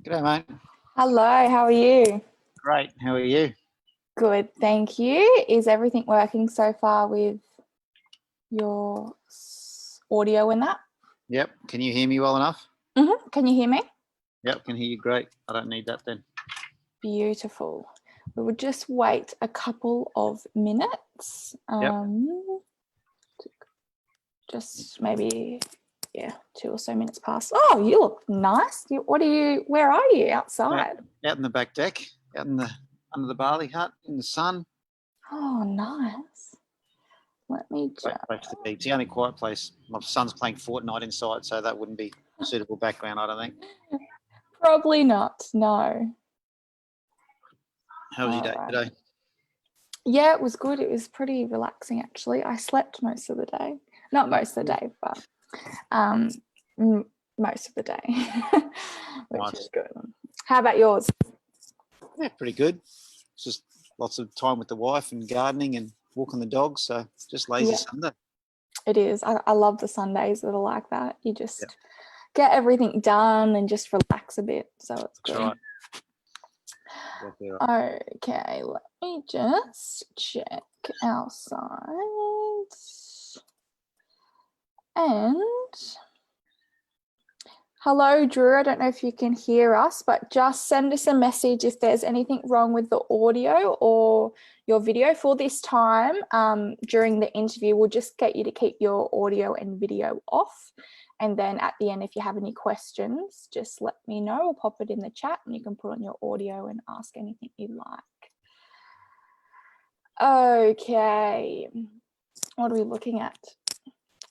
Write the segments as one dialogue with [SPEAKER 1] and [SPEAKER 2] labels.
[SPEAKER 1] G'day, mate.
[SPEAKER 2] Hello, how are you?
[SPEAKER 1] Great. How are you?
[SPEAKER 2] Good, thank you. Is everything working so far with your audio and that?
[SPEAKER 1] Yep. Can you hear me well enough?
[SPEAKER 2] Can you hear me?
[SPEAKER 1] Yep, can hear you great. I don't need that then.
[SPEAKER 2] Beautiful. We would just wait a couple of minutes. Just maybe, 2 or so minutes past. Oh, you look nice. Where are you? Outside?
[SPEAKER 1] Out in the back deck, under the barley hut in the sun.
[SPEAKER 2] Oh, nice. Let me just...
[SPEAKER 1] Great place to be. It's the only quiet place. My son's playing Fortnite inside, so that wouldn't be a suitable background, I don't think.
[SPEAKER 2] Probably not, no.
[SPEAKER 1] How was your day today?
[SPEAKER 2] Yeah, it was good. It was pretty relaxing, actually. I slept most of the day. Not most of the day, but most of the day, which is good. How about yours?
[SPEAKER 1] Yeah, pretty good. It's just lots of time with the wife and gardening and walking the dogs, so just lazy Sunday.
[SPEAKER 2] It is. I love the Sundays that are like that. You just get everything done and just relax a bit, so it's good.
[SPEAKER 1] That's
[SPEAKER 2] right. Okay, let me just check our side. And hello, Drew. I don't know if you can hear us, but just send us a message if there's anything wrong with the audio or your video. For this time, during the interview, we'll just get you to keep your audio and video off. And then at the end, if you have any questions, just let me know or pop it in the chat and you can put on your audio and ask anything you like. Okay, what are we looking at?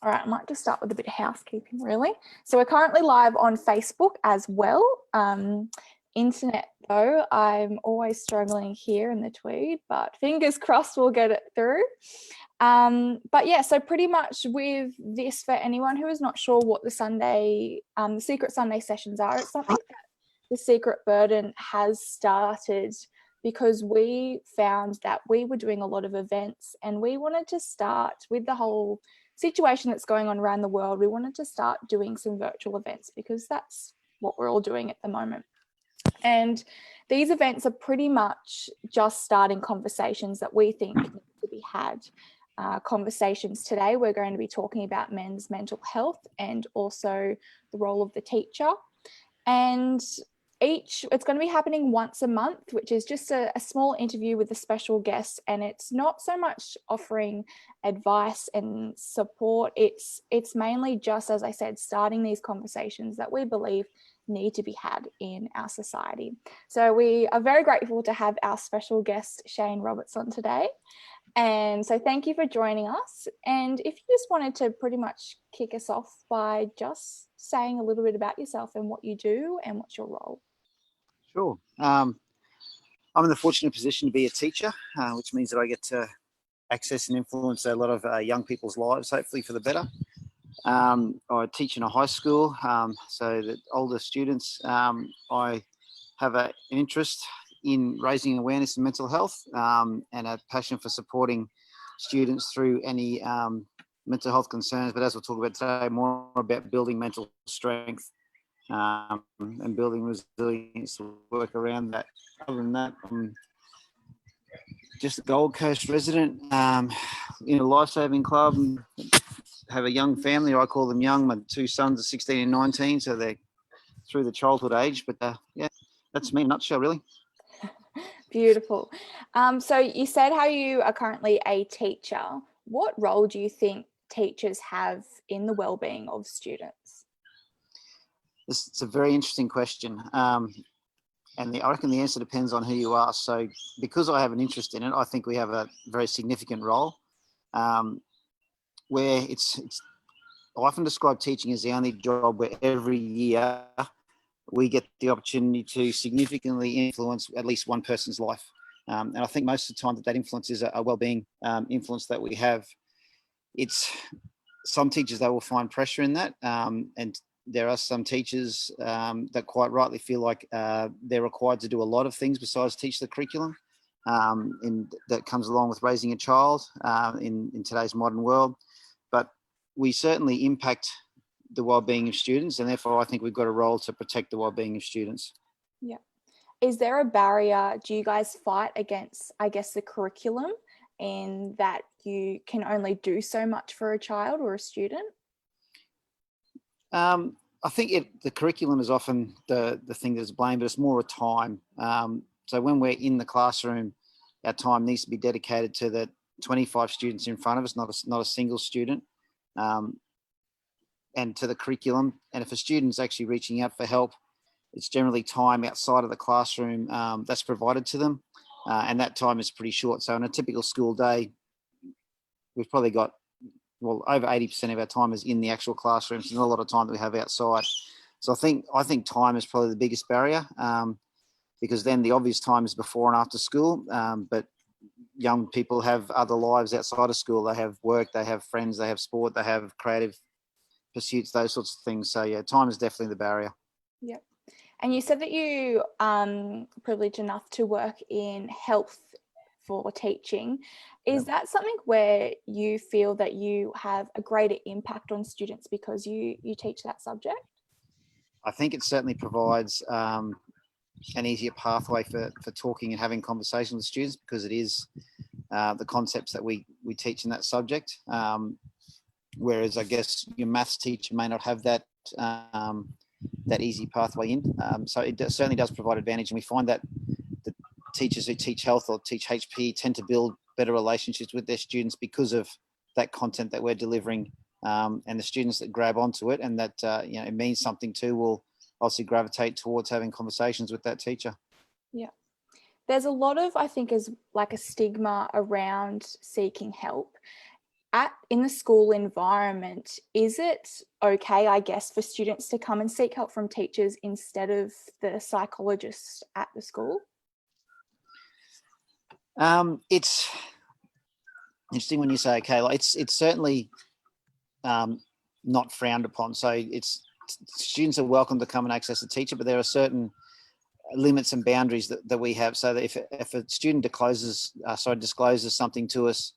[SPEAKER 2] All right, I might just start with a bit of housekeeping, really. So we're currently live on Facebook as well. Internet, though, I'm always struggling here in the Tweed, but fingers crossed we'll get it through. But yeah, so pretty much with this, for anyone who is not sure what the Secret Sunday sessions are, it's something that the Secret Burden has started because we found that we were doing a lot of events and we wanted to start with the whole situation that's going on around the world. We wanted to start doing some virtual events because that's what we're all doing at the moment. And these events are pretty much just starting conversations that we think need to be had. Conversations today, we're going to be talking about men's mental health and also the role of the teacher. And it's going to be happening once a month, which is just a small interview with a special guest, and it's not so much offering advice and support. It's mainly just, as I said, starting these conversations that we believe need to be had in our society. So we are very grateful to have our special guest Shane Roberts on today. And so thank you for joining us. And if you just wanted to pretty much kick us off by just saying a little bit about yourself and what you do and what's your role.
[SPEAKER 1] Sure. I'm in the fortunate position to be a teacher, which means that I get to access and influence a lot of young people's lives, hopefully for the better. I teach in a high school, so that older students, I have an interest in raising awareness in mental health and a passion for supporting students through any mental health concerns. But as we'll talk about today, more about building mental strength and building resilience to work around that. Other than that, I'm just a Gold Coast resident in a life-saving club. Have a young family, or I call them young. My two sons are 16 and 19, so they're through the childhood age. But yeah, that's me in a nutshell, really.
[SPEAKER 2] Beautiful. So you said how you are currently a teacher. What role do you think teachers have in the well-being of students?
[SPEAKER 1] It's a very interesting question. And I reckon the answer depends on who you ask. So because I have an interest in it, I think we have a very significant role where it's I often describe teaching as the only job where every year we get the opportunity to significantly influence at least one person's life. And I think most of the time that influence is a well-being influence that we have. It's some teachers that will find pressure in that, and there are some teachers that quite rightly feel like they're required to do a lot of things besides teach the curriculum, and that comes along with raising a child in today's modern world. But we certainly impact the well-being of students, and therefore I think we've got a role to protect the well-being of students.
[SPEAKER 2] Yeah. Is there a barrier? Do you guys fight against, I guess, the curriculum, and that you can only do so much for a child or a student?
[SPEAKER 1] I think the curriculum is often the thing that's blamed, but it's more a time. So when we're in the classroom, our time needs to be dedicated to the 25 students in front of us, not a single student, and to the curriculum. And if a student's actually reaching out for help, it's generally time outside of the classroom that's provided to them, and that time is pretty short. So in a typical school day, we've probably got, well, over 80% of our time is in the actual classrooms. There's not a lot of time that we have outside. So I think time is probably the biggest barrier, because then the obvious time is before and after school. But young people have other lives outside of school. They have work, they have friends, they have sport, they have creative pursuits, those sorts of things. So yeah, time is definitely the barrier.
[SPEAKER 2] Yep. And you said that you privileged enough to work in health for teaching. Is that something where you feel that you have a greater impact on students because you teach that subject?
[SPEAKER 1] I think it certainly provides an easier pathway for talking and having conversations with students, because it is the concepts that we teach in that subject. Whereas I guess your maths teacher may not have that that easy pathway in. So it certainly does provide advantage, and we find that the teachers who teach health or teach HP tend to build better relationships with their students because of that content that we're delivering, and the students that grab onto it and that it means something to will obviously gravitate towards having conversations with that teacher.
[SPEAKER 2] Yeah. There's a lot of, I think, is like a stigma around seeking help. In the school environment, is it okay, I guess, for students to come and seek help from teachers instead of the psychologist at the school?
[SPEAKER 1] It's interesting when you say okay. Like it's certainly not frowned upon. So students are welcome to come and access a teacher, but there are certain limits and boundaries that we have. So that if a student discloses something to us,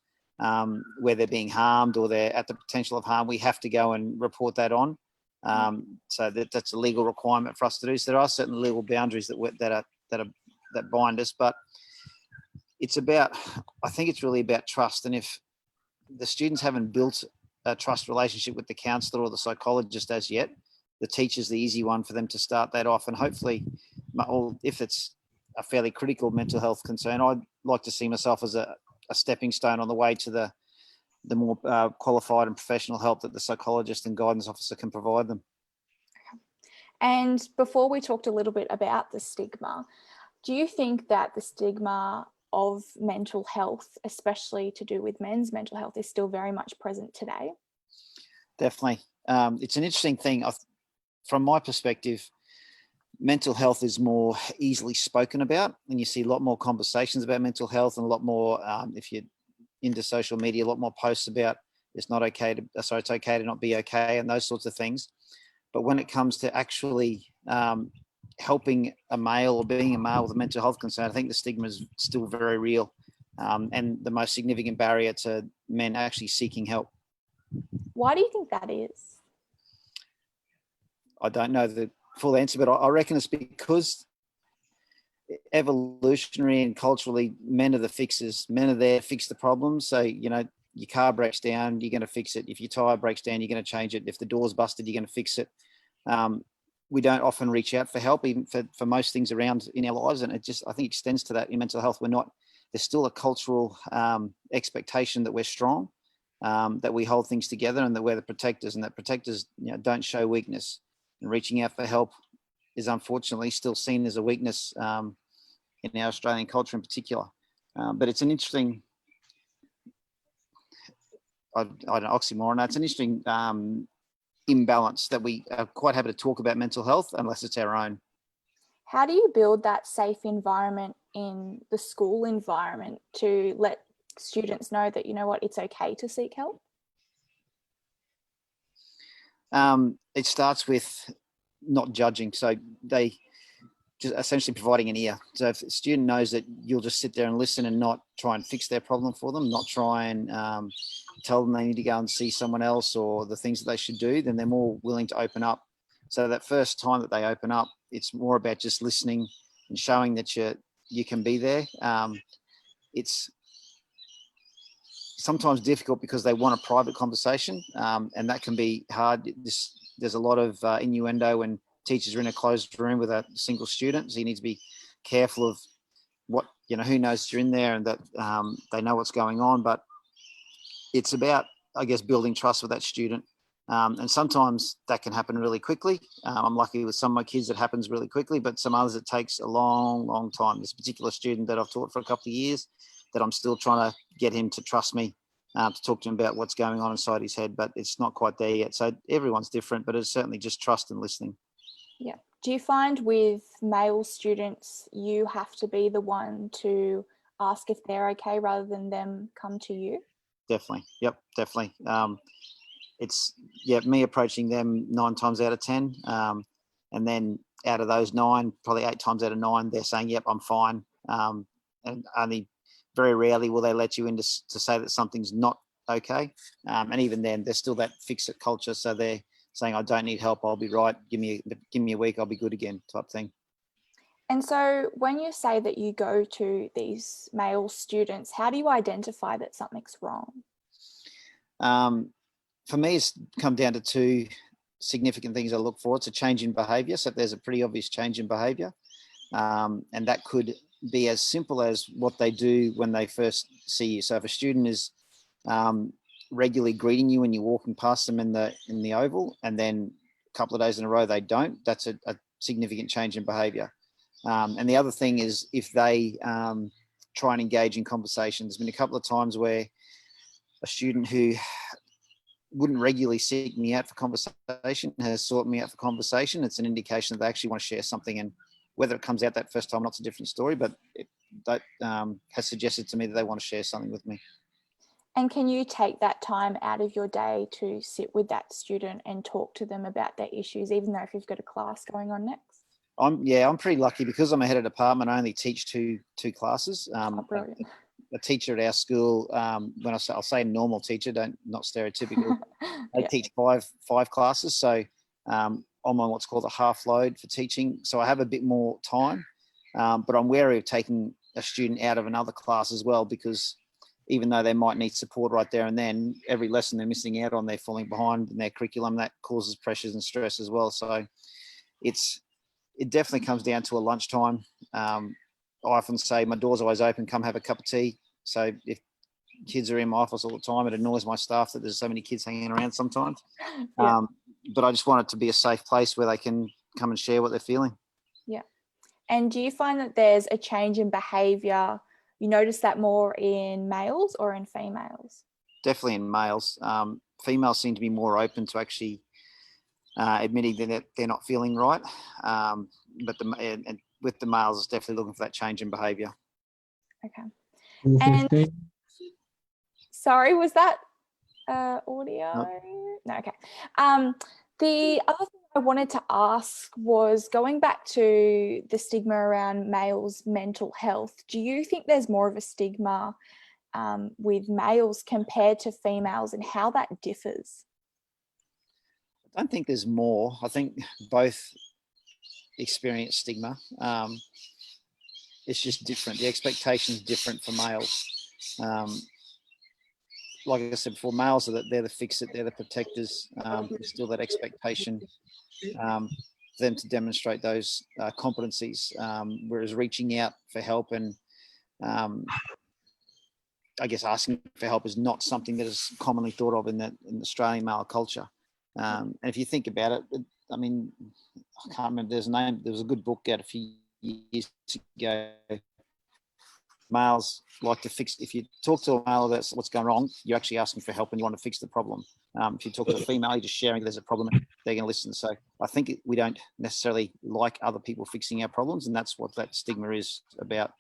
[SPEAKER 1] where they're being harmed or they're at the potential of harm, we have to go and report that on. So that's a legal requirement for us to do. So there are certain legal boundaries that bind us, but I think it's really about trust. And if the students haven't built a trust relationship with the counsellor or the psychologist as yet, the teacher's the easy one for them to start that off. And hopefully, if it's a fairly critical mental health concern, I'd like to see myself as a stepping stone on the way to the more qualified and professional help that the psychologist and guidance officer can provide them.
[SPEAKER 2] And before we talked a little bit about the stigma, do you think that the stigma of mental health, especially to do with men's mental health, is still very much present today?
[SPEAKER 1] Definitely. It's an interesting thing. From my perspective, mental health is more easily spoken about, and you see a lot more conversations about mental health and a lot more, if you're into social media, a lot more posts about it's okay to not be okay and those sorts of things. But when it comes to actually helping a male or being a male with a mental health concern, I think the stigma is still very real, and the most significant barrier to men actually seeking help.
[SPEAKER 2] Why do you think that is?
[SPEAKER 1] I don't know the full answer, but I reckon it's because evolutionary and culturally, men are the fixers. Men are there to fix the problems. So, your car breaks down, you're going to fix it. If your tire breaks down, you're going to change it. If the door's busted, you're going to fix it. We don't often reach out for help, even for most things around in our lives. And it just, I think, extends to that in mental health. There's still a cultural expectation that we're strong, that we hold things together, and that we're the protectors, and that protectors don't show weakness. And reaching out for help is unfortunately still seen as a weakness in our Australian culture in particular. But it's an interesting, I don't know, oxymoron. It's an interesting imbalance that we are quite happy to talk about mental health unless it's our own.
[SPEAKER 2] How do you build that safe environment in the school environment to let students know that, you know what, it's okay to seek help?
[SPEAKER 1] It starts with not judging. So they just essentially providing an ear. So if a student knows that you'll just sit there and listen and not try and fix their problem for them, not try and tell them they need to go and see someone else or the things that they should do, then they're more willing to open up. So that first time that they open up, it's more about just listening and showing that you can be there. It's sometimes difficult because they want a private conversation, and that can be hard. There's a lot of innuendo when teachers are in a closed room with a single student, so you need to be careful of what, who knows you're in there and that they know what's going on. But it's about, I guess, building trust with that student. And sometimes that can happen really quickly. I'm lucky with some of my kids it happens really quickly, but some others it takes a long, long time. This particular student that I've taught for a couple of years, that I'm still trying to get him to trust me, to talk to him about what's going on inside his head, but it's not quite there yet. So everyone's different, but it's certainly just trust and listening.
[SPEAKER 2] Yeah. Do you find with male students, you have to be the one to ask if they're okay rather than them come to you?
[SPEAKER 1] Definitely. Yep, definitely. It's me approaching them 9 times out of 10. And then out of those 9, probably 8 times out of 9, they're saying, yep, I'm fine. And only very rarely will they let you in to say that something's not okay. And even then, there's still that fix-it culture. So they're saying, I don't need help, I'll be right. Give me a week, I'll be good again, type thing.
[SPEAKER 2] And so when you say that you go to these male students, how do you identify that something's wrong?
[SPEAKER 1] For me, it's come down to 2 significant things I look for. It's a change in behaviour. So there's a pretty obvious change in behaviour. And that could be as simple as what they do when they first see you. So if a student is regularly greeting you when you're walking past them in the oval, and then a couple of days in a row they don't, that's a significant change in behaviour. And the other thing is if they try and engage in conversation. There's been a couple of times where a student who wouldn't regularly seek me out for conversation has sought me out for conversation. It's an indication that they actually want to share something, and whether it comes out that first time or not, it's a different story, but that has suggested to me that they want to share something with me.
[SPEAKER 2] And can you take that time out of your day to sit with that student and talk to them about their issues, even though if you've got a class going on next?
[SPEAKER 1] I'm pretty lucky because I'm a head of department. I only teach two classes.
[SPEAKER 2] Brilliant.
[SPEAKER 1] A teacher at our school, when I'll say normal teacher, not stereotypical. They teach five classes, so I'm on what's called a half load for teaching. So I have a bit more time, but I'm wary of taking a student out of another class as well, because even though they might need support right there and then, every lesson they're missing out on, they're falling behind in their curriculum. That causes pressures and stress as well. So it definitely comes down to a lunchtime. I often say my door's always open, come have a cup of tea. So if kids are in my office all the time, it annoys my staff that there's so many kids hanging around sometimes.
[SPEAKER 2] Yeah.
[SPEAKER 1] But I just want it to be a safe place where they can come and share what they're feeling.
[SPEAKER 2] Yeah. And do you find that there's a change in behaviour? You notice that more in males or in females?
[SPEAKER 1] Definitely in males. Females seem to be more open to actually admitting that they're not feeling right. But with the males, it's definitely looking for that change in behaviour.
[SPEAKER 2] Okay. And sorry, was that audio? No, okay. The other thing I wanted to ask was going back to the stigma around males' mental health. Do you think there's more of a stigma with males compared to females, and how that differs?
[SPEAKER 1] I don't think there's more. I think both experience stigma. It's just different. The expectation is different for males. Like I said before, males they're the fix-it, they're the protectors. There's still that expectation for them to demonstrate those competencies, whereas reaching out for help and I guess asking for help is not something that is commonly thought of in Australian male culture. And if you think about it, I mean, I can't remember there's a name. There was a good book out a few years ago, males like to fix. If you talk to a male about what's going wrong, you're actually asking for help and you want to fix the problem. If you talk to a female, you're just sharing there's a problem, they're going to listen. So I think we don't necessarily like other people fixing our problems, and that's what that stigma is about.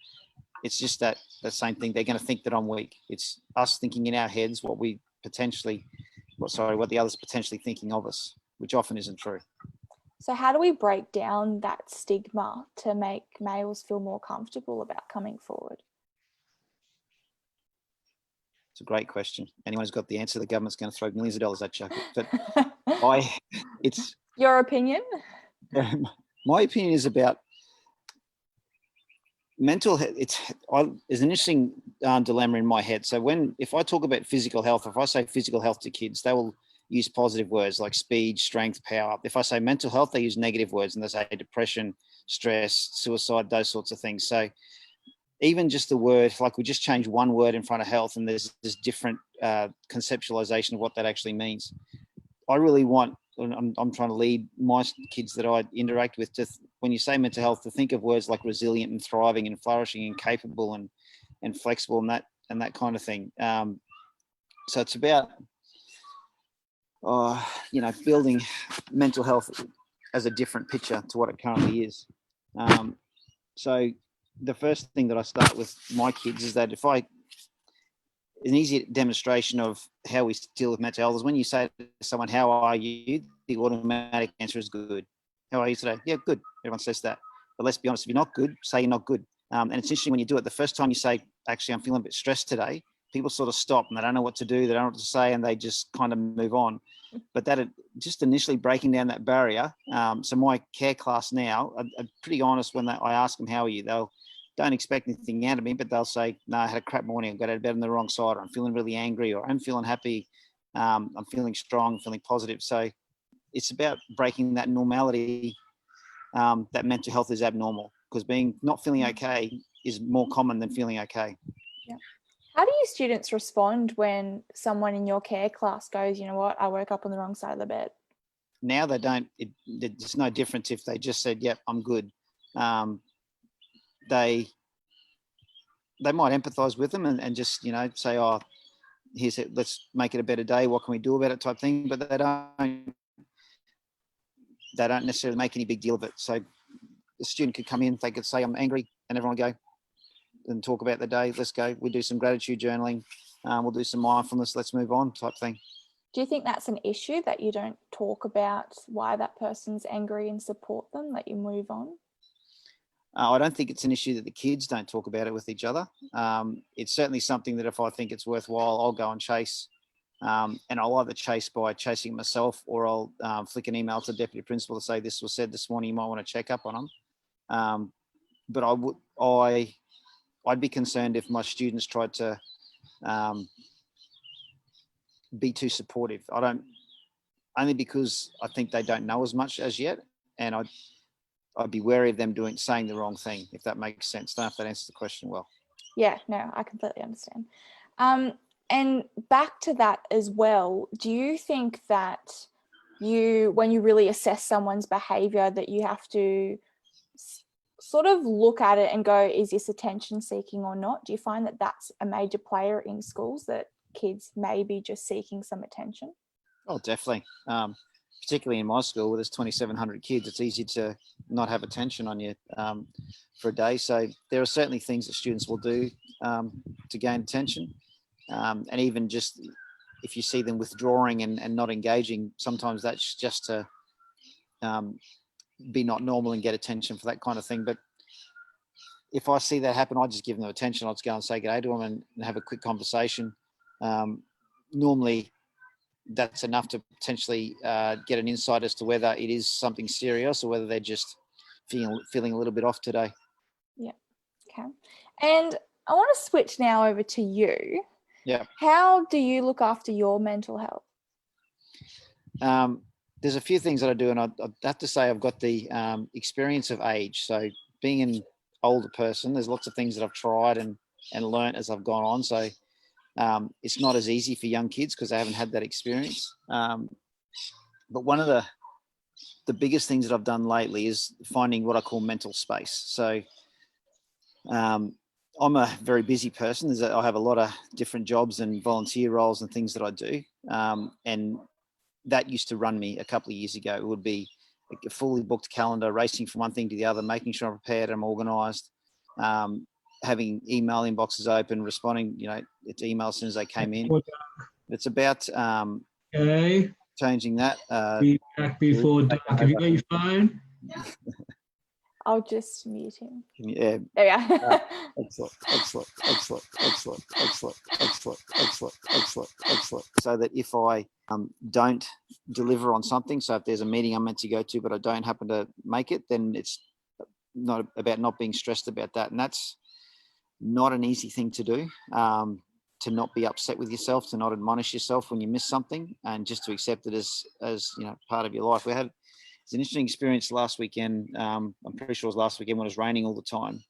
[SPEAKER 1] It's just that same thing. They're going to think that I'm weak. It's us thinking in our heads what the others are potentially thinking of us, which often isn't true.
[SPEAKER 2] So how do we break down that stigma to make males feel more comfortable about coming forward?
[SPEAKER 1] It's a great question. Anyone who's got the answer, the government's going to throw millions of dollars at you. But it's
[SPEAKER 2] your opinion.
[SPEAKER 1] My opinion is about mental health. There's an interesting dilemma in my head. So if I talk about physical health, if I say physical health to kids, they will use positive words like speed, strength, power. If I say mental health, they use negative words and they say depression, stress, suicide, those sorts of things. So even just the word, like we just change one word in front of health and there's this different conceptualization of what that actually means. I really want, I'm trying to lead my kids that I interact with to, when you say mental health, to think of words like resilient and thriving and flourishing and capable and flexible and that kind of thing. So it's about, building mental health as a different picture to what it currently is. So the first thing that I start with my kids is that an easy demonstration of how we deal with mental health is when you say to someone, how are you? The automatic answer is good. How are you today? Yeah, good. Everyone says that. But let's be honest, if you're not good, say you're not good. And it's interesting when you do it, the first time you say, actually, I'm feeling a bit stressed today, people sort of stop and they don't know what to do. They don't know what to say and they just kind of move on. But that just initially breaking down that barrier. So my care class now are pretty honest when I ask them, how are you? They'll don't expect anything out of me, but they'll say, no, I had a crap morning. I got out of bed on the wrong side, or I'm feeling really angry, or I'm feeling happy. I'm feeling strong, feeling positive. So it's about breaking that normality, that mental health is abnormal, because not feeling okay is more common than feeling okay.
[SPEAKER 2] Yeah. How do you students respond when someone in your care class goes, you know what, I woke up on the wrong side of the bed?
[SPEAKER 1] Now they don't, it's no difference if they just said, yep, I'm good. They might empathize with them and just, say, oh, let's make it a better day. What can we do about it type thing? But they don't necessarily make any big deal of it. So the student could come in, they could say, I'm angry, and everyone would go and talk about the day. Let's go. We do some gratitude journaling. We'll do some mindfulness. Let's move on type thing.
[SPEAKER 2] Do you think that's an issue, that you don't talk about why that person's angry and support them, that you move on?
[SPEAKER 1] I don't think it's an issue that the kids don't talk about it with each other. It's certainly something that if I think it's worthwhile, I'll go and chase. And I'll either chase by chasing it myself, or I'll flick an email to the deputy principal to say, this was said this morning, you might want to check up on them. But I'd be concerned if my students tried to be too supportive. Only because I think they don't know as much as yet. And I'd be wary of them saying the wrong thing, if that makes sense. Don't know if that answers the question well.
[SPEAKER 2] Yeah, no, I completely understand. And back to that as well, do you think that when you really assess someone's behavior, that you have to sort of look at it and go, is this attention seeking or not? Do you find that that's a major player in schools, that kids may be just seeking some attention?
[SPEAKER 1] Oh, definitely. Particularly in my school where there's 2,700 kids, it's easy to not have attention on you for a day. So there are certainly things that students will do to gain attention. And even just if you see them withdrawing and not engaging, sometimes that's just to be not normal and get attention for that kind of thing. But if I see that happen, I just give them attention. I'll just go and say good day to them and have a quick conversation. Normally, that's enough to potentially get an insight as to whether it is something serious or whether they're just feeling a little bit off today.
[SPEAKER 2] Yeah. Okay. And I want to switch now over to you.
[SPEAKER 1] Yeah.
[SPEAKER 2] How do you look after your mental health?
[SPEAKER 1] There's a few things that I do, and I'd have to say I've got the experience of age. So being an older person, there's lots of things that I've tried and learnt as I've gone on. So it's not as easy for young kids because they haven't had that experience. But one of the biggest things that I've done lately is finding what I call mental space. So I'm a very busy person. I have a lot of different jobs and volunteer roles and things that I do. And that used to run me a couple of years ago. It would be a fully booked calendar, racing from one thing to the other, making sure I'm prepared, I'm organised, having email inboxes open, responding, to emails as soon as they came in. It's about
[SPEAKER 3] Okay.
[SPEAKER 1] changing that.
[SPEAKER 3] Be back before dark. Have you got your phone?
[SPEAKER 2] I'll just mute him.
[SPEAKER 1] Yeah.
[SPEAKER 2] There we go.
[SPEAKER 1] Excellent. So that if I don't deliver on something, so if there's a meeting I'm meant to go to, but I don't happen to make it, then it's not about not being stressed about that. And that's not an easy thing to do, to not be upset with yourself, to not admonish yourself when you miss something, and just to accept it as part of your life. It's an interesting experience last weekend. I'm pretty sure it was last weekend when it was raining all the time.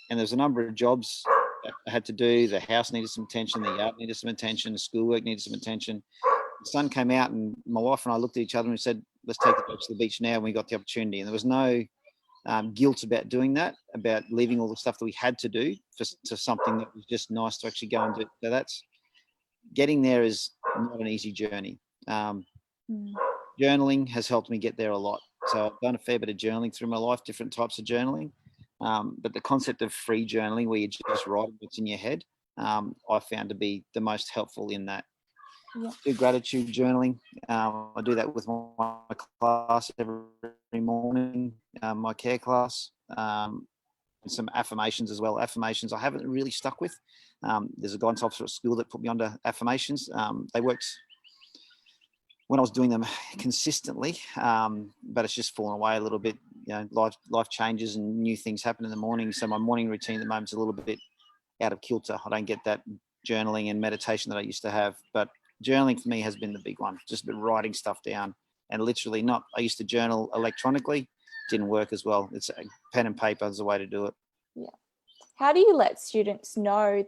[SPEAKER 1] And there's a number of jobs that I had to do. The house needed some attention, the yard needed some attention, the schoolwork needed some attention. The sun came out and my wife and I looked at each other and we said, let's take the dogs to the beach now when we got the opportunity. And there was no guilt about doing that, about leaving all the stuff that we had to do to something that was just nice to actually go and do. So that's, getting there is not an easy journey. Journaling has helped me get there a lot. So I've done a fair bit of journaling through my life, different types of journaling. But the concept of free journaling, where you just write what's in your head, I found to be the most helpful in that.
[SPEAKER 2] Yeah.
[SPEAKER 1] Do gratitude journaling. I do that with my class every morning, my care class, and some affirmations as well. Affirmations I haven't really stuck with. There's a guidance officer at school that put me onto affirmations. They worked when I was doing them consistently, but it's just fallen away a little bit. Life changes and new things happen in the morning. So my morning routine at the moment is a little bit out of kilter. I don't get that journaling and meditation that I used to have, but journaling for me has been the big one. Just been writing stuff down, and literally I used to journal electronically, didn't work as well. It's pen and paper is the way to do it.
[SPEAKER 2] Yeah. How do you let students know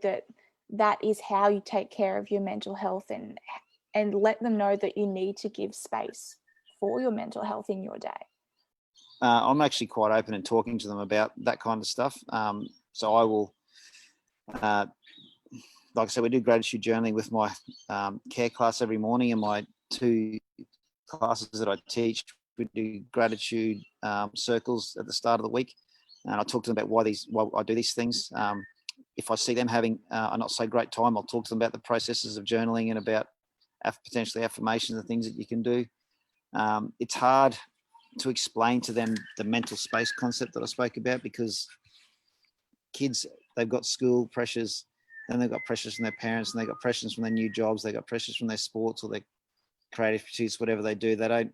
[SPEAKER 2] that is how you take care of your mental health, and let them know that you need to give space for your mental health in your day?
[SPEAKER 1] I'm actually quite open and talking to them about that kind of stuff. So I will, like I said, we do gratitude journaling with my care class every morning, and my 2 classes that I teach, we do gratitude circles at the start of the week. And I talk to them about why I do these things. If I see them having a not so great time, I'll talk to them about the processes of journaling and about potentially affirmations and things that you can do. It's hard to explain to them the mental space concept that I spoke about, because kids, they've got school pressures, then they've got pressures from their parents, and they've got pressures from their new jobs, they've got pressures from their sports or their creative pursuits, whatever they do. They don't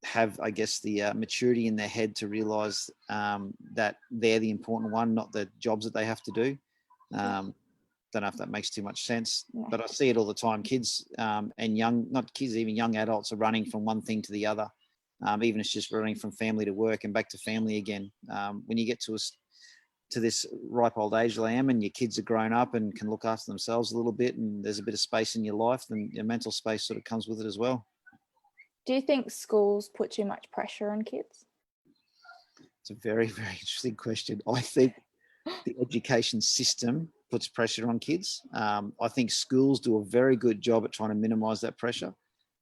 [SPEAKER 1] have, I guess, the maturity in their head to realise that they're the important one, not the jobs that they have to do. Don't know if that makes too much sense, but I see it all the time. Kids and not kids, even young adults are running from one thing to the other. Even it's just running from family to work and back to family again. When you get to this ripe old age that I am, and your kids are grown up and can look after themselves a little bit, and there's a bit of space in your life, then your mental space sort of comes with it as well.
[SPEAKER 2] Do you think schools put too much pressure on kids?
[SPEAKER 1] It's a very, very interesting question. I think the education system puts pressure on kids. I think schools do a very good job at trying to minimise that pressure.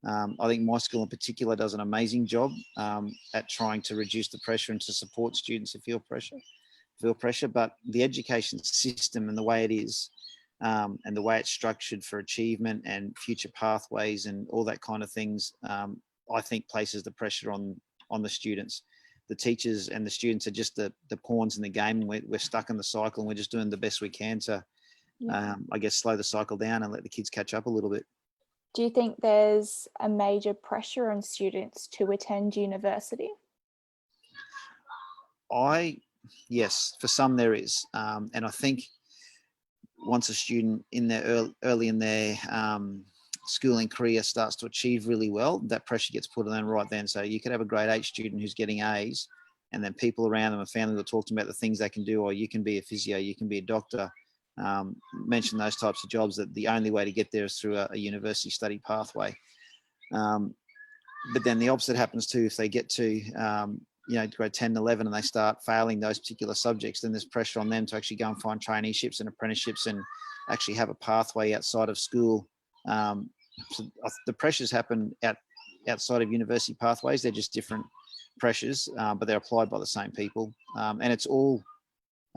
[SPEAKER 1] I think my school in particular does an amazing job at trying to reduce the pressure and to support students who feel pressure. But the education system and the way it is, and the way it's structured for achievement and future pathways and all that kind of things, I think places the pressure on the students. The teachers and the students are just the pawns in the game, and we're stuck in the cycle, and we're just doing the best we can to, I guess, slow the cycle down and let the kids catch up a little bit.
[SPEAKER 2] Do you think there's a major pressure on students to attend university?
[SPEAKER 1] Yes, for some there is. And I think once a student in their early in their schooling career starts to achieve really well, that pressure gets put on them right then. So you could have a grade 8 student who's getting A's, and then people around them and family will talk to them about the things they can do, or you can be a physio, you can be a doctor, mention those types of jobs, that the only way to get there is through a university study pathway. But then the opposite happens too. If they get to grade 10 and 11 and they start failing those particular subjects, then there's pressure on them to actually go and find traineeships and apprenticeships and actually have a pathway outside of school. So the pressures happen outside of university pathways. They're just different pressures, but they're applied by the same people. And it's all,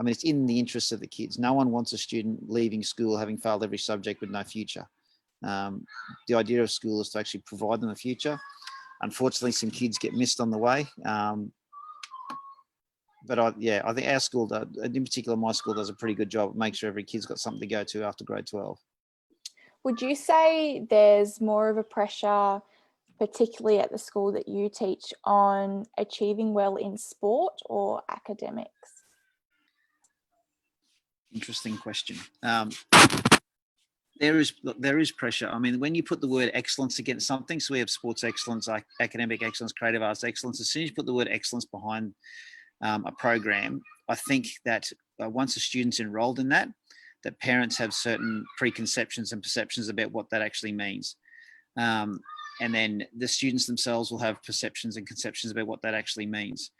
[SPEAKER 1] it's in the interests of the kids. No one wants a student leaving school having failed every subject with no future. The idea of school is to actually provide them a future. Unfortunately, some kids get missed on the way. But I think our school, in particular my school, does a pretty good job of making sure every kid's got something to go to after grade 12.
[SPEAKER 2] Would you say there's more of a pressure, particularly at the school that you teach, on achieving well in sport or academics?
[SPEAKER 1] Interesting question. There is pressure. When you put the word excellence against something, so we have sports excellence, academic excellence, creative arts excellence, as soon as you put the word excellence behind a program, I think that once a student's enrolled in that parents have certain preconceptions and perceptions about what that actually means. And then the students themselves will have perceptions and conceptions about what that actually means.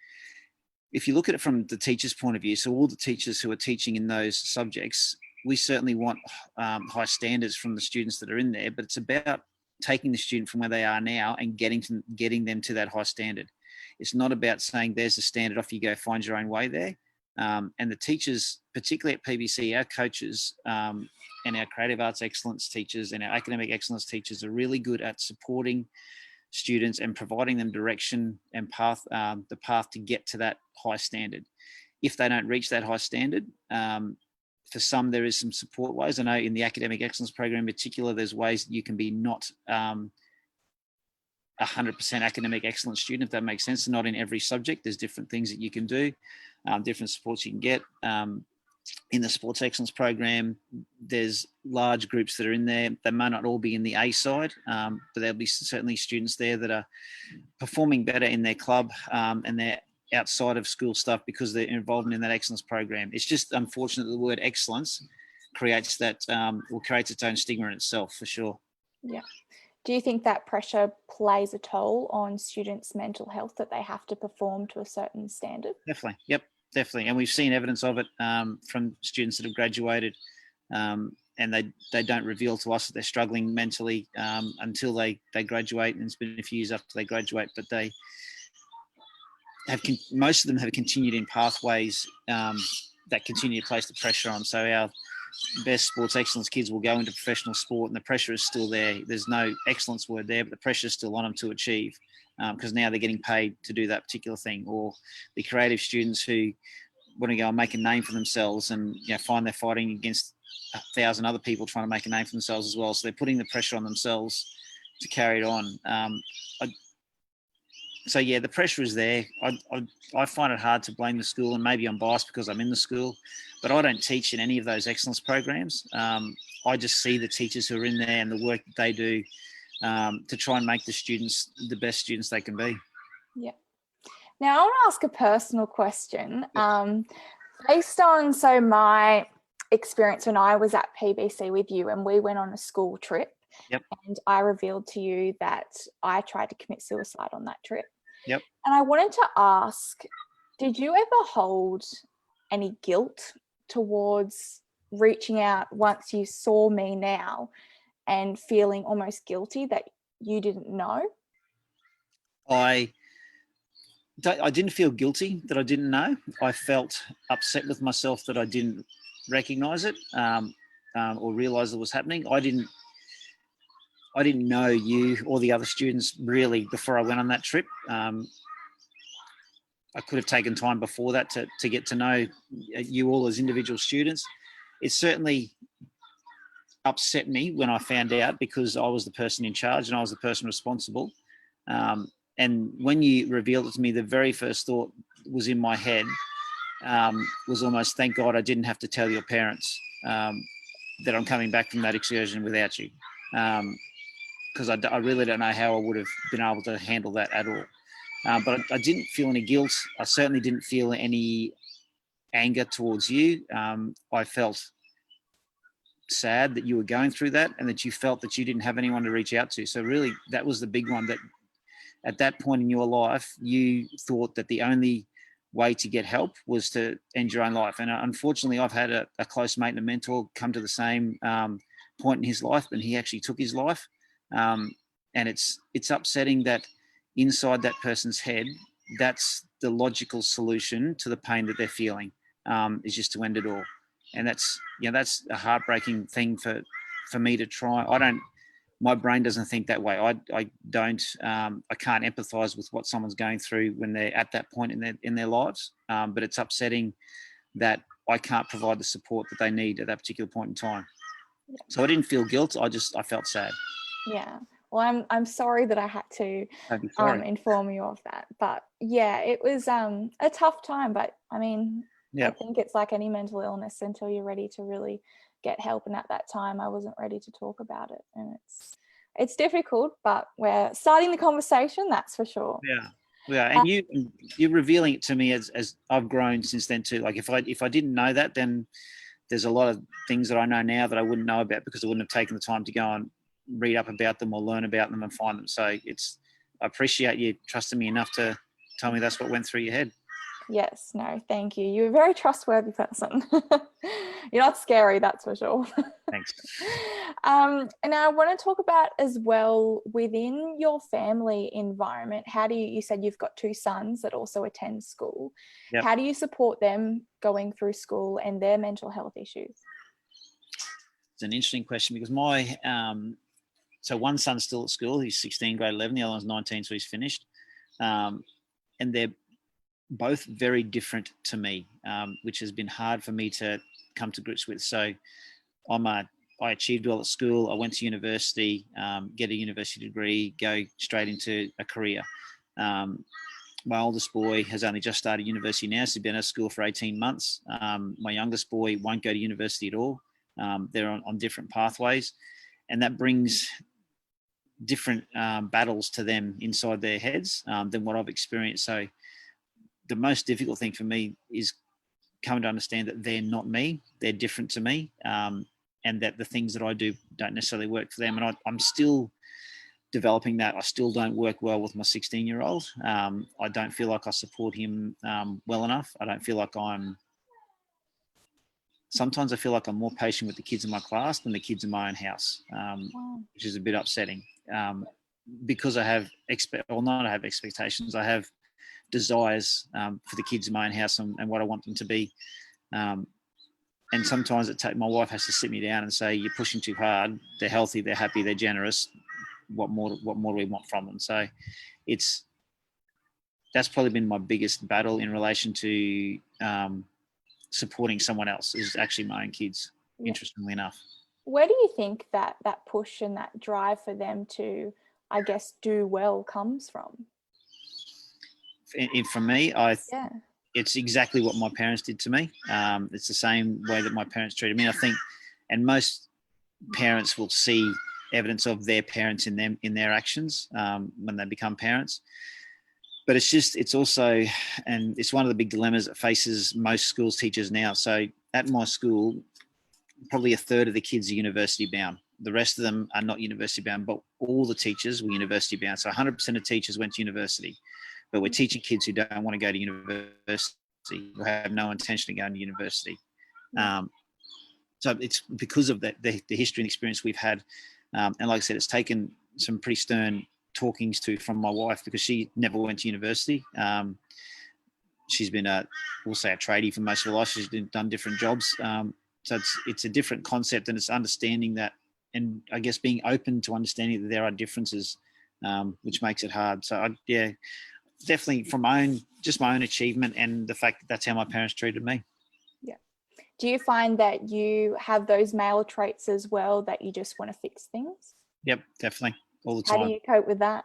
[SPEAKER 1] If you look at it from the teacher's point of view, so all the teachers who are teaching in those subjects, we certainly want high standards from the students that are in there, but it's about taking the student from where they are now and getting them to that high standard. It's not about saying there's a standard, off you go, find your own way there. And the teachers, particularly at PBC, our coaches and our creative arts excellence teachers and our academic excellence teachers are really good at supporting students and providing them direction and the path to get to that high standard. If they don't reach that high standard, for some, there is some support ways. I know in the academic excellence program in particular, there's ways that you can be not 100% academic excellence student, if that makes sense. Not in every subject. There's different things that you can do, different supports you can get. In the sports excellence program, there's large groups that are in there. They may not all be in the A side, but there'll be certainly students there that are performing better in their club and they're outside of school stuff because they're involved in that excellence program. It's just unfortunate that the word excellence creates that creates its own stigma in itself, for sure.
[SPEAKER 2] Yeah. Do you think that pressure plays a toll on students' mental health, that they have to perform to a certain standard?
[SPEAKER 1] Definitely. Yep, definitely. And we've seen evidence of it from students that have graduated and they don't reveal to us that they're struggling mentally until they graduate, and it's been a few years after they graduate, but they have most of them have continued in pathways that continue to place the pressure on. So our best sports excellence kids will go into professional sport and the pressure is still there. There's no excellence word there, but the pressure is still on them to achieve because now they're getting paid to do that particular thing. Or the creative students who want to go and make a name for themselves and find they're fighting against 1,000 other people trying to make a name for themselves as well. So they're putting the pressure on themselves to carry it on. So yeah, the pressure is there. I find it hard to blame the school, and maybe I'm biased because I'm in the school, but I don't teach in any of those excellence programs. I just see the teachers who are in there and the work that they do to try and make the students the best students they can be.
[SPEAKER 2] Yeah. Now I want to ask a personal question. Based on my experience when I was at PBC with you and we went on a school trip.
[SPEAKER 1] Yep.
[SPEAKER 2] And I revealed to you that I tried to commit suicide on that trip.
[SPEAKER 1] Yep.
[SPEAKER 2] And I wanted to ask, did you ever hold any guilt towards reaching out once you saw me now and feeling almost guilty that you didn't know?
[SPEAKER 1] I didn't feel guilty that I didn't know. I felt upset with myself that I didn't recognize it or realize it was happening. I didn't know you or the other students really before I went on that trip. I could have taken time before that to get to know you all as individual students. It certainly upset me when I found out because I was the person in charge and I was the person responsible. And when you revealed it to me, the very first thought was in my head was almost, thank God I didn't have to tell your parents that I'm coming back from that excursion without you. Because I really don't know how I would have been able to handle that at all. But I didn't feel any guilt. I certainly didn't feel any anger towards you. I felt sad that you were going through that and that you felt that you didn't have anyone to reach out to. So really, that was the big one, that at that point in your life, you thought that the only way to get help was to end your own life. And unfortunately, I've had a close mate and a mentor come to the same point in his life, and he actually took his life. And it's upsetting that inside that person's head, that's the logical solution to the pain that they're feeling, is just to end it all. And that's a heartbreaking thing for me to try. My brain doesn't think that way. I can't empathize with what someone's going through when they're at that point in their lives. But it's upsetting that I can't provide the support that they need at that particular point in time. So I didn't feel guilt. I felt sad.
[SPEAKER 2] Yeah. Well, I'm sorry that I had to inform you of that. But yeah, it was a tough time. But I mean, I think it's like any mental illness until you're ready to really get help. And at that time, I wasn't ready to talk about it. And it's difficult, but we're starting the conversation, that's for sure.
[SPEAKER 1] Yeah. And you're revealing it to me as I've grown since then too. Like if I didn't know that, then there's a lot of things that I know now that I wouldn't know about because I wouldn't have taken the time to go and read up about them or learn about them and find them. So I appreciate you trusting me enough to tell me that's what went through your head.
[SPEAKER 2] Yes, no, thank you. You're a very trustworthy person. You're not scary, that's for sure.
[SPEAKER 1] Thanks.
[SPEAKER 2] And I want to talk about as well within your family environment. How do you said you've got 2 sons that also attend school.
[SPEAKER 1] Yep.
[SPEAKER 2] How do you support them going through school and their mental health issues?
[SPEAKER 1] It's an interesting question because so one son's still at school. He's 16, grade 11. The other one's 19, so he's finished. And they're both very different to me, which has been hard for me to come to grips with. So I achieved well at school. I went to university, get a university degree, go straight into a career. My oldest boy has only just started university now, so he's been at school for 18 months. My youngest boy won't go to university at all. They're on different pathways, and that brings different battles to them inside their heads than what I've experienced. So the most difficult thing for me is coming to understand that they're not me, they're different to me, and that the things that I do don't necessarily work for them. And I'm still developing that. I still don't work well with my 16-year-old. I don't feel like I support him well enough. I don't feel like sometimes I feel like I'm more patient with the kids in my class than the kids in my own house, which is a bit upsetting. Because I have expectations. I have desires for the kids in my own house and what I want them to be. And sometimes my wife has to sit me down and say, "You're pushing too hard. They're healthy, they're happy, they're generous. What more do we want from them?" So that's probably been my biggest battle in relation to supporting someone else, is actually my own kids, interestingly enough.
[SPEAKER 2] Where do you think that push and that drive for them to, I guess, do well comes from?
[SPEAKER 1] For me, it's exactly what my parents did to me. It's the same way that my parents treated me, I think. And most parents will see evidence of their parents in their actions when they become parents. But it's also, and it's one of the big dilemmas that faces most schools teachers now. So at my school, probably a third of the kids are university bound. The rest of them are not university bound, but all the teachers were university bound. So 100% of teachers went to university, but we're teaching kids who don't want to go to university, who have no intention of going to university. So it's because of that, the history and experience we've had. And like I said, it's taken some pretty stern talkings from my wife, because she never went to university. She's been we'll say a tradie for most of her life. She's done different jobs. So it's a different concept, and it's understanding that, and I guess being open to understanding that there are differences, which makes it hard. So definitely from my own achievement and the fact that that's how my parents treated me.
[SPEAKER 2] Yeah. Do you find that you have those male traits as well, that you just want to fix things?
[SPEAKER 1] Yep, definitely, all the time.
[SPEAKER 2] How do you cope with that?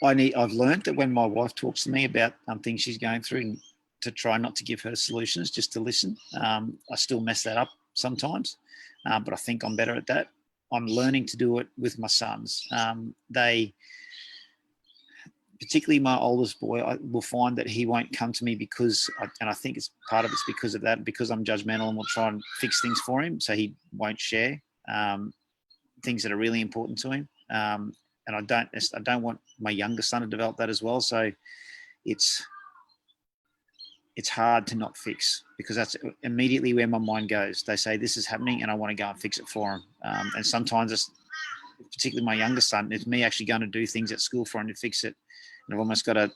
[SPEAKER 1] I've learned that when my wife talks to me about things she's going through, to try not to give her solutions, just to listen. I still mess that up sometimes, but I think I'm better at that. I'm learning to do it with my sons. Particularly my oldest boy, I will find that he won't come to me and I think part of it's because of that, because I'm judgmental and will try and fix things for him. So he won't share things that are really important to him. And and I don't want my younger son to develop that as well. So it's hard to not fix, because that's immediately where my mind goes. They say this is happening and I want to go and fix it for him. And sometimes it's, particularly my younger son, it's me actually going to do things at school for him to fix it. And I've almost got to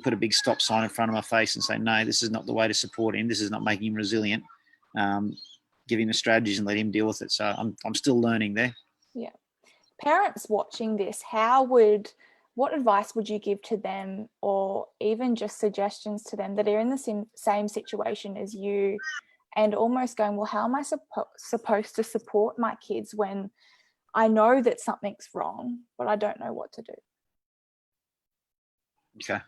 [SPEAKER 1] put a big stop sign in front of my face and say, no, this is not the way to support him. This is not making him resilient. Give him the strategies and let him deal with it. So I'm still learning there.
[SPEAKER 2] Yeah. Parents watching this, what advice would you give to them, or even just suggestions to them that are in the same situation as you, and almost going, well, how am I supposed to support my kids when I know that something's wrong, but I don't know what to do?
[SPEAKER 1] Okay.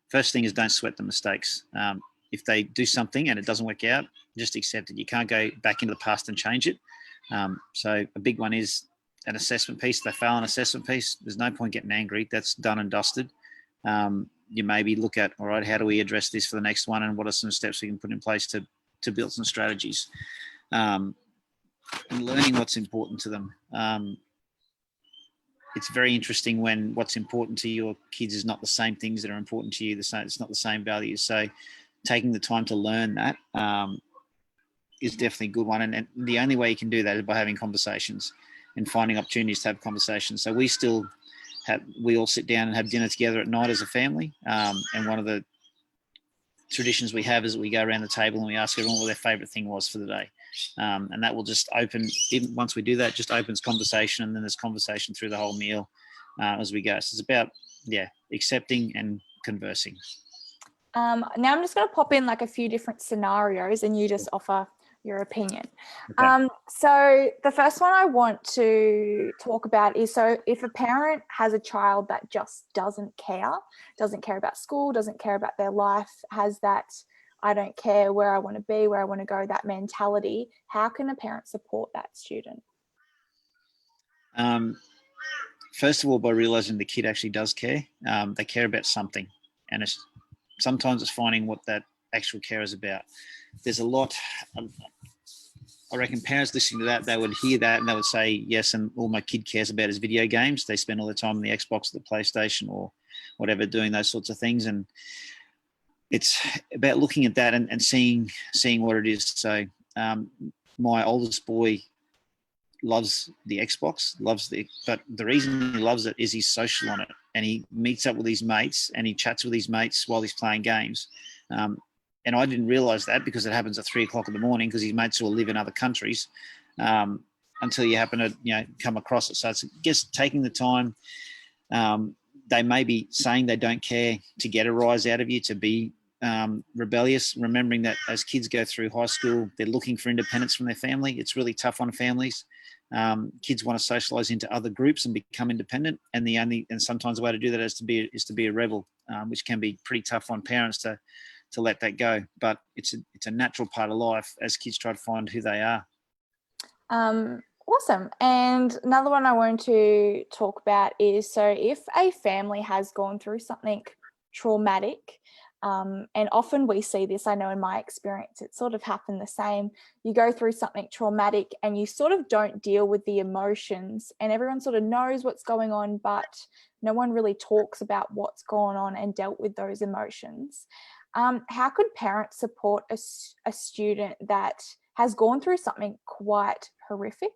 [SPEAKER 1] First thing is, don't sweat the mistakes. If they do something and it doesn't work out, just accept it. You can't go back into the past and change it. So a big one is an assessment piece. They fail an assessment piece, there's no point getting angry. That's done and dusted. You maybe look at, all right, how do we address this for the next one, and what are some steps we can put in place to build some strategies, and learning what's important to them. It's very interesting when what's important to your kids is not the same things that are important to you. It's not the same values. So taking the time to learn that is definitely a good one. And the only way you can do that is by having conversations and finding opportunities to have conversations. So we all sit down and have dinner together at night as a family. And one of the traditions we have is we go around the table and we ask everyone what their favorite thing was for the day. And that will just open, even once we do that, just opens conversation, and then there's conversation through the whole meal as we go. So it's about, accepting and conversing.
[SPEAKER 2] Now I'm just going to pop in like a few different scenarios and you just offer your opinion.
[SPEAKER 1] Okay.
[SPEAKER 2] So the first one I want to talk about is, so if a parent has a child that just doesn't care about school, doesn't care about their life, has that I don't care where I want to be, where I want to go, that mentality, how can a parent support that student?
[SPEAKER 1] First of all, by realizing the kid actually does care. They care about something, and sometimes it's finding what that actual care is about. There's a lot. I reckon parents listening to that, they would hear that and they would say, yes, and all my kid cares about is video games. They spend all their time on the Xbox or the PlayStation or whatever, doing those sorts of things. And it's about looking at that and seeing what it is. So my oldest boy loves the Xbox, but the reason he loves it is he's social on it, and he meets up with his mates and he chats with his mates while he's playing games. And I didn't realize that, because it happens at 3 o'clock in the morning, because his mates will live in other countries, until you happen to, come across it. So it's just taking the time. They may be saying they don't care to get a rise out of you, to be rebellious, remembering that as kids go through high school, they're looking for independence from their family. It's really tough on families. Kids want to socialize into other groups and become independent, and sometimes the way to do that is to be a rebel, which can be pretty tough on parents to let that go. But it's a natural part of life as kids try to find who they are.
[SPEAKER 2] Awesome. And another one I wanted to talk about is, so if a family has gone through something traumatic, and often we see this, I know in my experience, it sort of happened the same. You go through something traumatic and you sort of don't deal with the emotions, and everyone sort of knows what's going on, but no one really talks about what's gone on and dealt with those emotions. How could parents support a student that has gone through something quite horrific,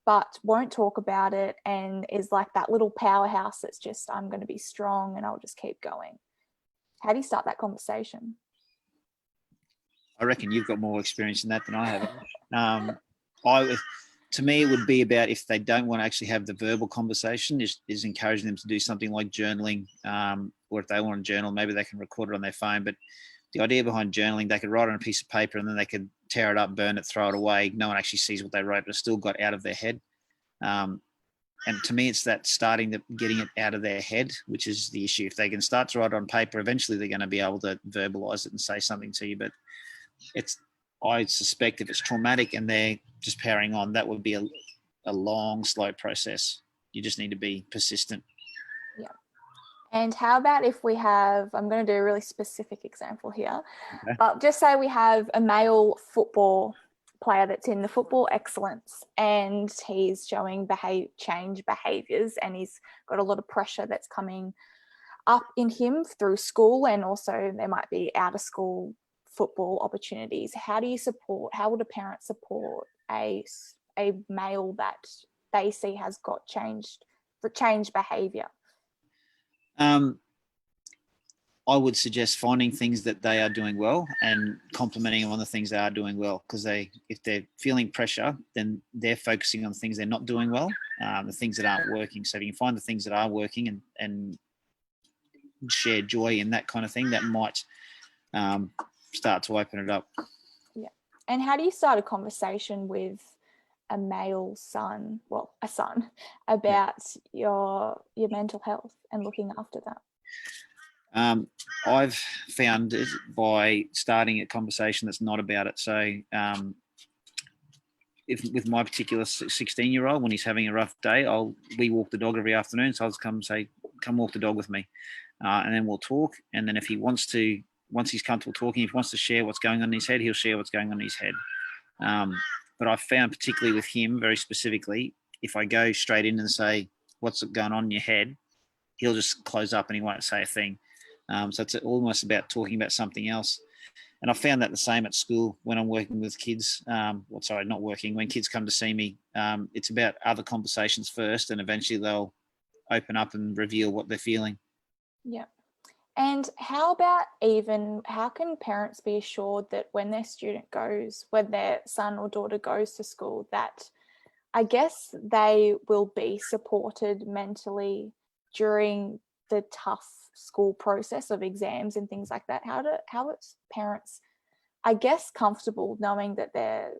[SPEAKER 2] but won't talk about it and is like that little powerhouse that's just, I'm going to be strong and I'll just keep going? How do you start that conversation?
[SPEAKER 1] I reckon you've got more experience in that than I have. To me, it would be about, if they don't want to actually have the verbal conversation, is encouraging them to do something like journaling, or if they want to journal, maybe they can record it on their phone. But the idea behind journaling, they could write on a piece of paper and then they could tear it up, burn it, throw it away. No one actually sees what they wrote, but it still got out of their head. And to me, it's that getting it out of their head, which is the issue. If they can start to write it on paper, eventually they're going to be able to verbalize it and say something to you. But I suspect if it's traumatic and they're just powering on, that would be a long, slow process. You just need to be persistent.
[SPEAKER 2] Yeah. And how about if we have, I'm going to do a really specific example here,
[SPEAKER 1] Okay.
[SPEAKER 2] but just say we have a male football player that's in the football excellence, and he's showing change behaviors, and he's got a lot of pressure that's coming up in him through school, and also there might be out of school football opportunities. How would a parent support a male that they see has got changed behavior?
[SPEAKER 1] I would suggest finding things that they are doing well and complimenting them on the things they are doing well, because if they're feeling pressure, then they're focusing on things they're not doing well, the things that aren't working. So if you can find the things that are working and share joy in that kind of thing, that might start to open it up.
[SPEAKER 2] Yeah. And how do you start a conversation with a male son, about your mental health and looking after that?
[SPEAKER 1] I've found it by starting a conversation that's not about it. So if with my particular 16-year-old, when he's having a rough day, we walk the dog every afternoon. So I'll just come and say, come walk the dog with me. And then we'll talk. And then if he wants to, once he's comfortable talking, if he wants to share what's going on in his head, he'll share what's going on in his head. But I've found, particularly with him, very specifically, if I go straight in and say, what's going on in your head, he'll just close up and he won't say a thing. So it's almost about talking about something else. And I found that the same at school when I'm working with kids. When kids come to see me, it's about other conversations first, and eventually they'll open up and reveal what they're feeling.
[SPEAKER 2] Yeah. And how can parents be assured that when their son or daughter goes to school, that I guess they will be supported mentally during the tough school process of exams and things like that? How is parents, I guess, comfortable knowing that their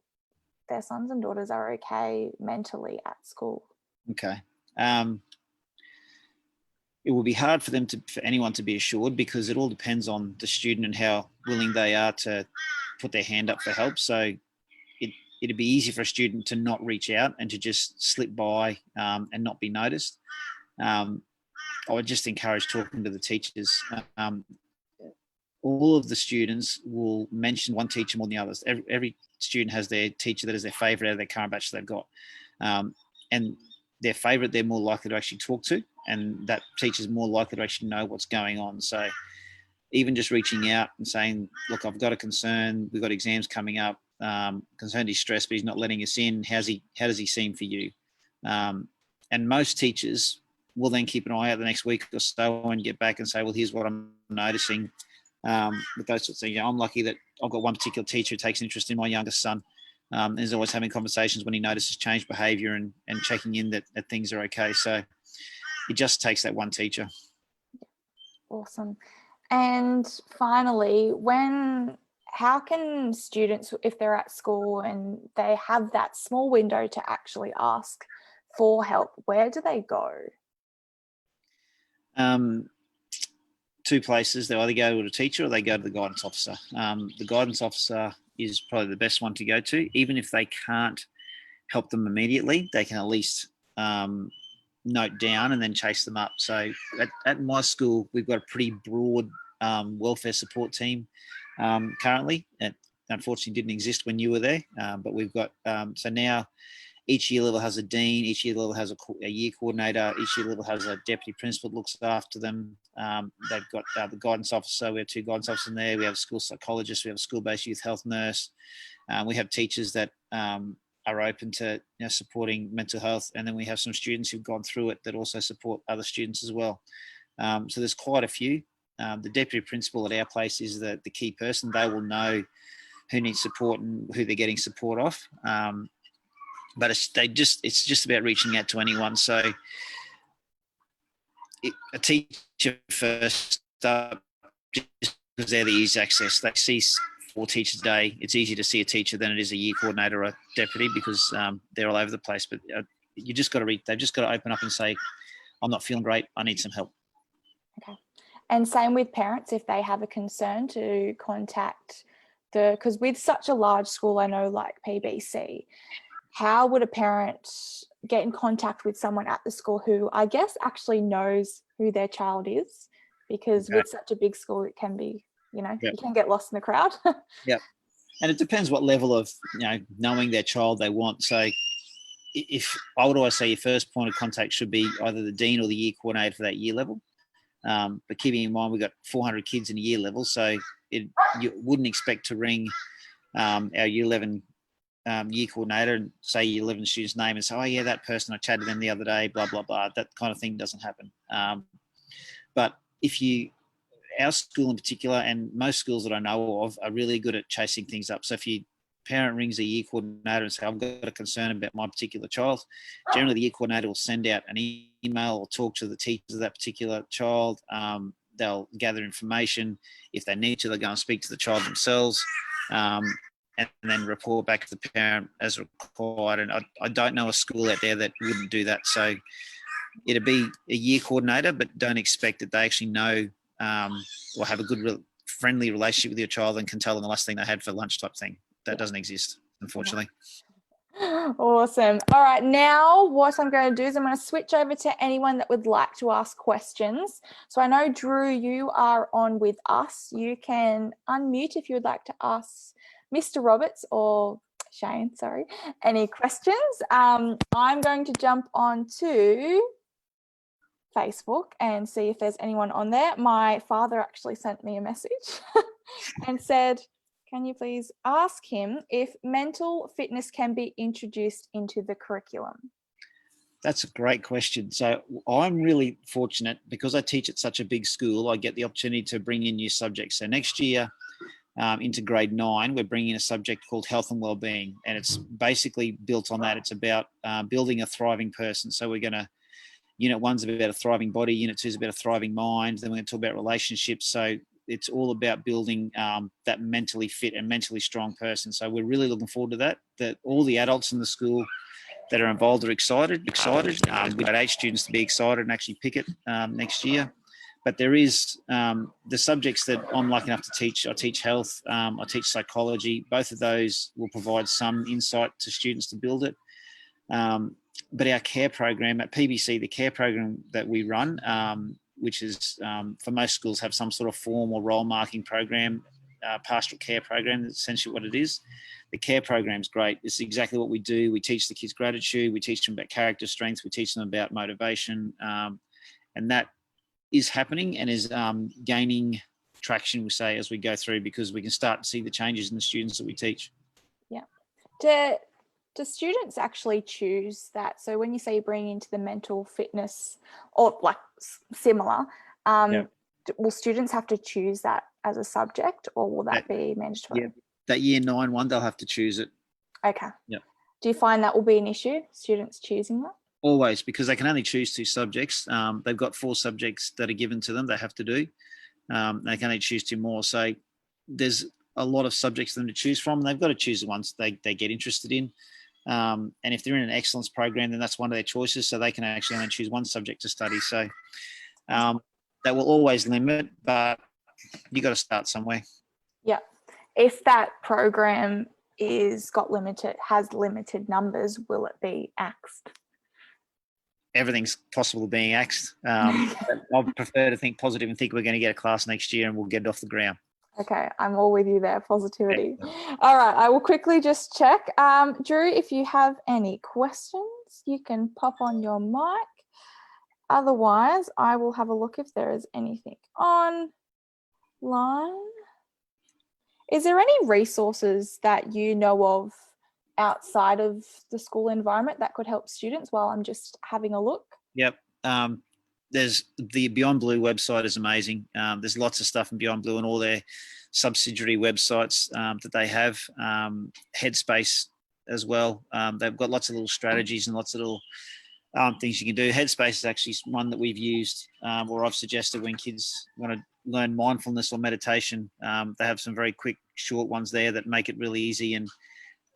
[SPEAKER 2] sons and daughters are okay mentally at school?
[SPEAKER 1] Okay. It will be hard for anyone to be assured, because it all depends on the student and how willing they are to put their hand up for help. So it'd be easy for a student to not reach out and to just slip by and not be noticed. I would just encourage talking to the teachers. All of the students will mention one teacher more than the others. Every student has their teacher that is their favourite out of their current batch they've got. And their favourite, they're more likely to actually talk to, and that teacher's more likely to actually know what's going on. So even just reaching out and saying, look, I've got a concern, we've got exams coming up, concerned he's stressed, but he's not letting us in. How does he seem for you? And most teachers will then keep an eye out the next week or so and get back and say, well, here's what I'm noticing. With those sorts of things. I'm lucky that I've got one particular teacher who takes interest in my youngest son. And is always having conversations when he notices changed behaviour and checking in that things are okay. So it just takes that one teacher.
[SPEAKER 2] Awesome. And finally, how can students, if they're at school and they have that small window to actually ask for help, where do they go?
[SPEAKER 1] Two places. They either go to a teacher or they go to the guidance officer. The guidance officer is probably the best one to go to. Even if they can't help them immediately, they can at least note down and then chase them up. So at my school, we've got a pretty broad welfare support team currently. It unfortunately didn't exist when you were there, but we've got, so now each year level has a dean, each year level has a year coordinator, each year level has a deputy principal that looks after them. They've got the guidance officer. We have two guidance officers in there. We have a school psychologist. We have a school-based youth health nurse. We have teachers that are open to supporting mental health. And then we have some students who've gone through it that also support other students as well. So there's quite a few. The deputy principal at our place is the key person. They will know who needs support and who they're getting support off. But it's just about reaching out to anyone. So a teacher first up, just because they're the easy access. They see 4 teachers a day. It's easier to see a teacher than it is a year coordinator or a deputy, because they're all over the place. But you just got to read. They've just got to open up and say, "I'm not feeling great. I need some help."
[SPEAKER 2] Okay. And same with parents, if they have a concern, to contact because with such a large school, I know like PBC, how would a parent get in contact with someone at the school who I guess actually knows who their child is? Because with such a big school, it can be, you can get lost in the crowd.
[SPEAKER 1] Yep. And it depends what level of, knowing their child they want. So if I would always say your first point of contact should be either the dean or the year coordinator for that year level. But keeping in mind, we've got 400 kids in a year level, so you wouldn't expect to ring our year 11 year coordinator and say your 11 students' name and say, oh yeah, that person, I chatted to them the other day, blah, blah, blah. That kind of thing doesn't happen. But our school in particular, and most schools that I know of, are really good at chasing things up. So if your parent rings a year coordinator and say, I've got a concern about my particular child, generally the year coordinator will send out an email or talk to the teachers of that particular child. They'll gather information. If they need to, they'll go and speak to the child themselves, and then report back to the parent as required. And I don't know a school out there that wouldn't do that. So it'd be a year coordinator, but don't expect that they actually know or have a good, friendly relationship with your child and can tell them the last thing they had for lunch type thing. That doesn't exist, unfortunately.
[SPEAKER 2] Awesome. All right, now what I'm going to do is I'm going to switch over to anyone that would like to ask questions. So I know, Drew, you are on with us. You can unmute if you would like to ask Mr. Roberts or Shane, sorry, any questions. I'm going to jump on to Facebook and see if there's anyone on there. My father actually sent me a message and said, can you please ask him if mental fitness can be introduced into the curriculum?
[SPEAKER 1] That's a great question. So I'm really fortunate because I teach at such a big school. I get the opportunity to bring in new subjects. So next year into grade 9, we're bringing in a subject called health and wellbeing, and it's basically built on that. It's about building a thriving person. So we're going to, Unit 1's about a thriving body, Unit 2's about a thriving mind. Then we're going to talk about relationships. So it's all about building that mentally fit and mentally strong person. So we're really looking forward to that. That all the adults in the school that are involved are excited. We want 8 students to be excited and actually pick it next year. But there is the subjects that I'm lucky enough to teach. I teach health, I teach psychology. Both of those will provide some insight to students to build it. But our care program at PBC, the care program that we run, which is for most schools have some sort of form or role marking program, pastoral care program, that's essentially what it is. The care program is great. It's exactly what we do. We teach the kids gratitude. We teach them about character strengths. We teach them about motivation. And that is happening and is gaining traction, we say, as we go through, because we can start to see the changes in the students that we teach.
[SPEAKER 2] Yeah. Do students actually choose that? So when you say you bring into the mental fitness or like similar, will students have to choose that as a subject, or will that be mandatory?
[SPEAKER 1] Yeah, that year 9 one, they'll have to choose it.
[SPEAKER 2] Okay.
[SPEAKER 1] Yep.
[SPEAKER 2] Do you find that will be an issue, students choosing that?
[SPEAKER 1] Always, because they can only choose 2 subjects. They've got 4 subjects that are given to them they have to do. They can only choose 2 more. So there's a lot of subjects for them to choose from. They've got to choose the ones they get interested in. And if they're in an excellence program, then that's one of their choices. So they can actually only choose 1 subject to study. So that will always limit, but you got to start somewhere.
[SPEAKER 2] Yeah. If that program has limited numbers, will it be axed?
[SPEAKER 1] Everything's possible of being axed. I prefer to think positive and think we're going to get a class next year and we'll get it off the ground.
[SPEAKER 2] Okay, I'm all with you there, positivity. All right, I will quickly just check. Drew, if you have any questions, you can pop on your mic. Otherwise, I will have a look if there is anything online. Is there any resources that you know of outside of the school environment that could help students while I'm just having a look?
[SPEAKER 1] Yep. There's the Beyond Blue website is amazing. There's lots of stuff in Beyond Blue and all their subsidiary websites that they have. Headspace as well. They've got lots of little strategies and lots of little things you can do. Headspace is actually one that we've used or I've suggested when kids want to learn mindfulness or meditation. They have some very quick, short ones there that make it really easy and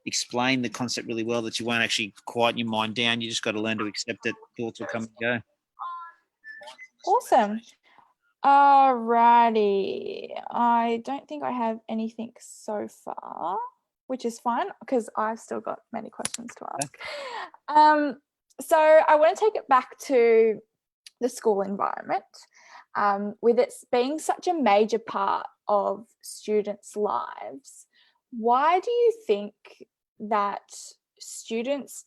[SPEAKER 1] explain the concept really well, that you won't actually quieten your mind down. You just got to learn to accept it. Thoughts will come and go.
[SPEAKER 2] Awesome. Alrighty. I don't think I have anything so far, which is fine because I've still got many questions to ask. So I want to take it back to the school environment. With it being such a major part of students' lives, Why do you think that students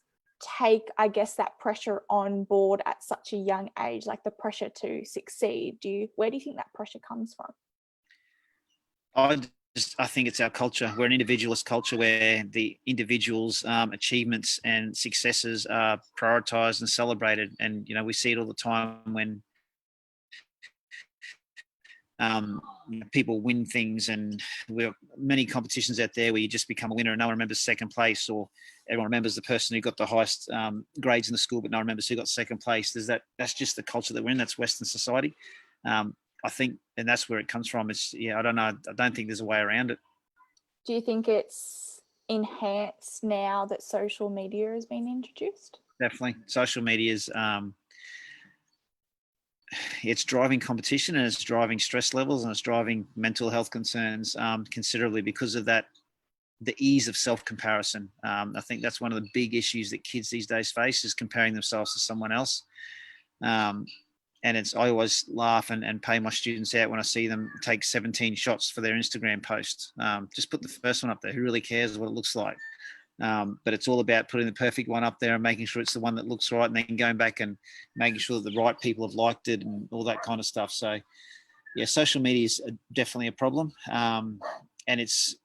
[SPEAKER 2] take, I guess, that pressure on board at such a young age, like the pressure to succeed? Where do you think that pressure comes from?
[SPEAKER 1] I think it's our culture. We're an individualist culture where the individual's achievements and successes are prioritized and celebrated. And, we see it all the time when people win things, and we have many competitions out there where you just become a winner and no one remembers second place, or everyone remembers the person who got the highest grades in the school, but no one remembers who got second place. That's just the culture that we're in. That's Western society. I think, and that's where it comes from. I don't know. I don't think there's a way around it.
[SPEAKER 2] Do you think it's enhanced now that social media has been introduced?
[SPEAKER 1] Definitely. Social media is, it's driving competition, and it's driving stress levels, and it's driving mental health concerns considerably because of that, the ease of self-comparison. I think that's one of the big issues that kids these days face, is comparing themselves to someone else. And I always laugh and pay my students out when I see them take 17 shots for their Instagram post. Just put the first one up there. Who really cares what it looks like? But it's all about putting the perfect one up there and making sure it's the one that looks right, and then going back and making sure that the right people have liked it and all that kind of stuff. So, yeah, social media is definitely a problem. And it's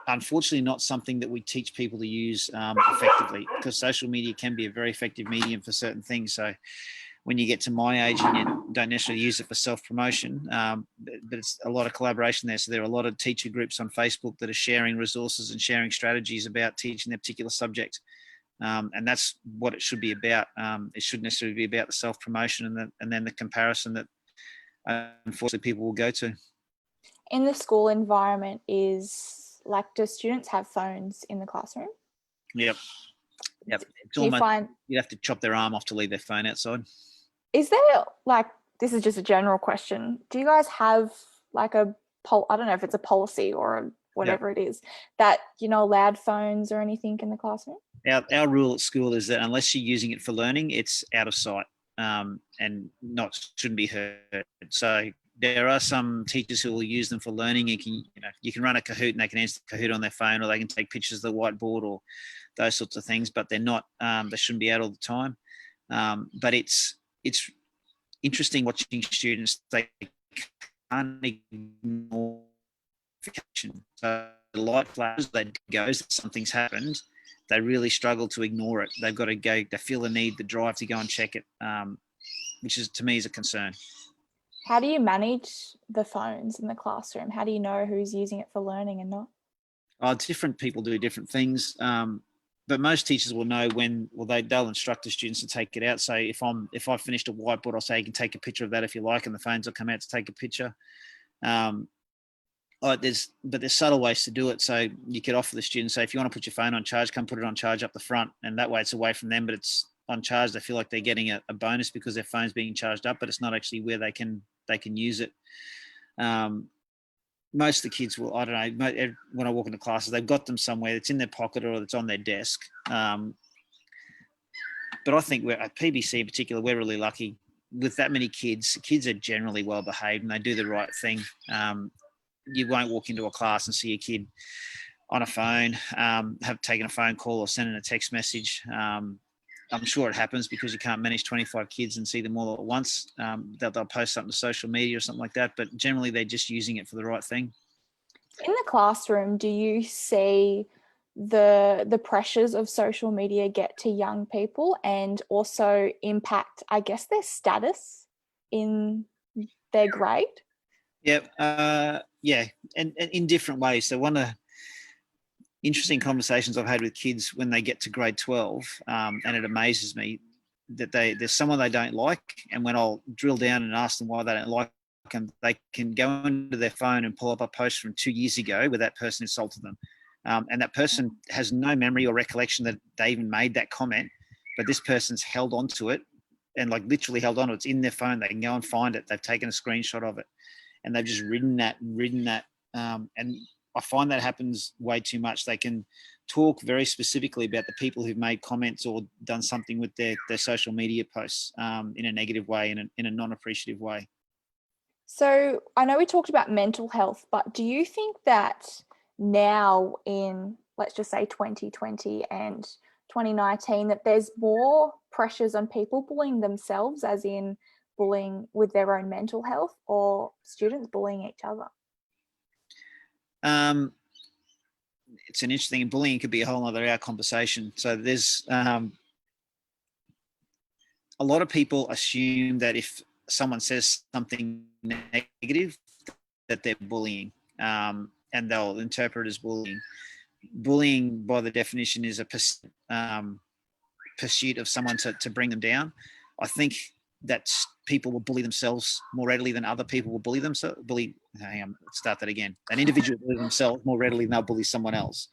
[SPEAKER 1] unfortunately not something that we teach people to use effectively, because social media can be a very effective medium for certain things. So when you get to my age and you don't necessarily use it for self-promotion, but it's a lot of collaboration there. So there are a lot of teacher groups on Facebook that are sharing resources and sharing strategies about teaching their particular subject. And that's what it should be about. It shouldn't necessarily be about the self-promotion and then the comparison that unfortunately people will go to.
[SPEAKER 2] In the school environment, do students have phones in the classroom?
[SPEAKER 1] Yep. It's
[SPEAKER 2] Do you find,
[SPEAKER 1] you'd have to chop their arm off to leave their phone outside.
[SPEAKER 2] is there, this is just a general question, do you guys have I don't know if it's a policy or whatever it is, that allowed phones or anything in the classroom?
[SPEAKER 1] Our rule at school is that unless you're using it for learning, it's out of sight, and shouldn't be heard. So there are some teachers who will use them for learning. You can run a Kahoot and they can answer the Kahoot on their phone, or they can take pictures of the whiteboard or those sorts of things, but they're not. They shouldn't be out all the time. But it's interesting watching students. They can't ignore notification. So the light flashes, that goes, something's happened. They really struggle to ignore it. They've got to go. They feel the need, the drive to go and check it, which is, to me, is a concern.
[SPEAKER 2] How do you manage the phones in the classroom? How do you know who's using it for learning and not?
[SPEAKER 1] Different people do different things. But most teachers will know when, they'll instruct the students to take it out. So if I've finished a whiteboard, I'll say you can take a picture of that if you like, and the phones will come out to take a picture. There's subtle ways to do it. So you could offer the students, say, if you want to put your phone on charge, come put it on charge up the front, and that way it's away from them, but it's on charge. They feel like they're getting a bonus because their phone's being charged up, but it's not actually where they can use it. Most of the kids will, I don't know, when I walk into classes, they've got them somewhere. It's in their pocket or it's on their desk. But I think at PBC in particular, we're really lucky with that many kids. Kids are generally well behaved and they do the right thing. You won't walk into a class and see a kid on a phone, have taken a phone call or sending a text message. I'm sure it happens because you can't manage 25 kids and see them all at once. They'll post something to social media or something like that, but generally they're just using it for the right thing.
[SPEAKER 2] In the classroom, do you see the pressures of social media get to young people and also impact, I guess, their status in their grade?
[SPEAKER 1] Yeah, and in different ways. So one of the interesting conversations I've had with kids when they get to grade 12, and it amazes me that there's someone they don't like, and when I'll drill down and ask them why they don't like them, they can go into their phone and pull up a post from 2 years ago where that person insulted them, and that person has no memory or recollection that they even made that comment, but this person's held on to it and literally held on to it. It's in their phone. They can go and find it. They've taken a screenshot of it, and they've just ridden that, and I find that happens way too much. They can talk very specifically about the people who've made comments or done something with their social media posts in a negative way, in a non-appreciative way.
[SPEAKER 2] So I know we talked about mental health, but do you think that now in, let's just say 2020 and 2019, that there's more pressures on people bullying themselves, as in bullying with their own mental health, or students bullying each other?
[SPEAKER 1] It's an interesting, bullying could be a whole other hour conversation. So there's a lot of people assume that if someone says something negative, that they're bullying, and they'll interpret it as bullying. Bullying, by the definition, is a pursuit of someone to bring them down. I think that people will bully themselves more readily than other people will bully themselves. Hang on, let's start that again. An individual will bully themselves more readily than they'll bully someone else.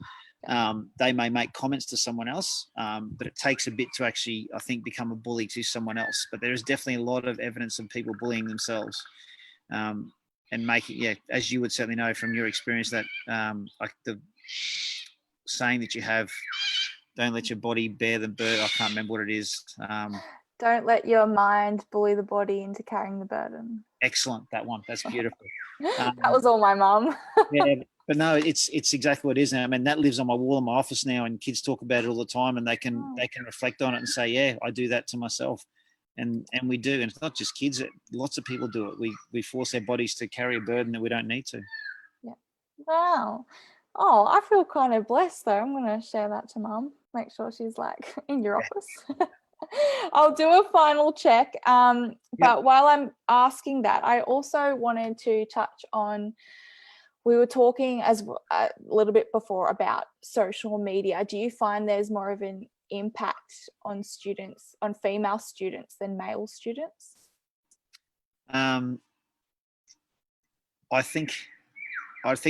[SPEAKER 1] They may make comments to someone else, but it takes a bit to actually, I think, become a bully to someone else. But there is definitely a lot of evidence of people bullying themselves, and making, yeah, as you would certainly know from your experience, that like the saying that you have, don't let your body bear the burden. I can't remember what it is.
[SPEAKER 2] Don't let your mind bully the body into carrying the burden.
[SPEAKER 1] Excellent, that one. That's beautiful.
[SPEAKER 2] That was all my mum.
[SPEAKER 1] Yeah, but no, it's exactly what it is now. I mean, that lives on my wall in my office now, and kids talk about it all the time, and they can reflect on it and say, yeah, I do that to myself, and we do. And it's not just kids; lots of people do it. We force our bodies to carry a burden that we don't need to.
[SPEAKER 2] Yeah. Wow. Oh, I feel kind of blessed though. I'm going to share that to mum. Make sure she's like in your office. I'll do a final check. But while I'm asking that, I also wanted to touch on, we were talking as a little bit before about social media. Do you find there's more of an impact on students, on female students, than male students?
[SPEAKER 1] I think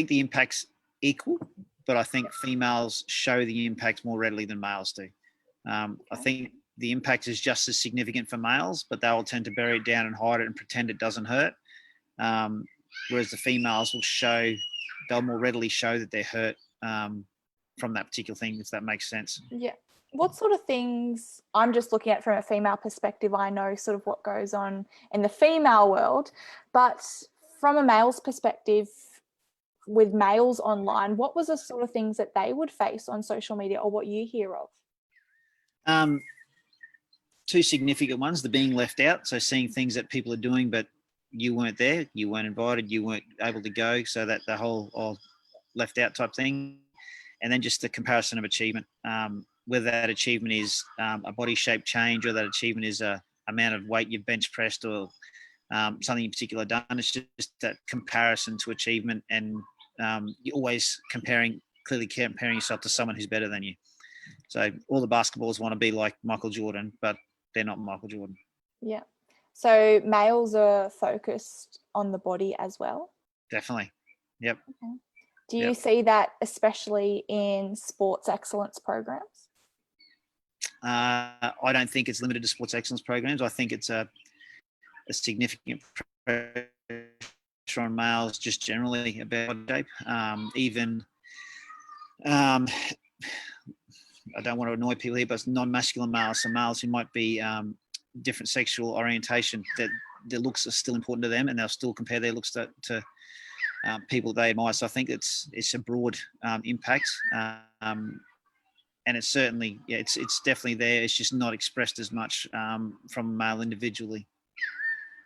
[SPEAKER 1] the impact's equal, but I think females show the impact more readily than males do. I think the impact is just as significant for males, but they will tend to bury it down and hide it and pretend it doesn't hurt. Whereas the females they'll more readily show that they're hurt from that particular thing, if that makes sense.
[SPEAKER 2] Yeah. What sort of things, I'm just looking at from a female perspective, I know sort of what goes on in the female world, but from a male's perspective, with males online, what was the sort of things that they would face on social media, or what you hear of?
[SPEAKER 1] Two significant ones: the being left out, so seeing things that people are doing, but you weren't there, you weren't invited, you weren't able to go, so that the whole left out type thing. And then just the comparison of achievement, whether that achievement is a body shape change, or that achievement is a amount of weight you've bench pressed, or something in particular done. It's just that comparison to achievement, and you're always clearly comparing yourself to someone who's better than you. So all the basketballers want to be like Michael Jordan, but they're not Michael Jordan.
[SPEAKER 2] Yeah. So males are focused on the body as well?
[SPEAKER 1] Definitely. Yep.
[SPEAKER 2] Okay. Do you see that especially in sports excellence programs?
[SPEAKER 1] I don't think it's limited to sports excellence programs. I think it's a significant pressure on males just generally about shape. I don't want to annoy people here, but it's non-masculine males, so males who might be different sexual orientation, that their looks are still important to them, and they'll still compare their looks to people they admire. So I think it's a broad impact, and it's certainly, it's definitely there. It's just not expressed as much from a male individually.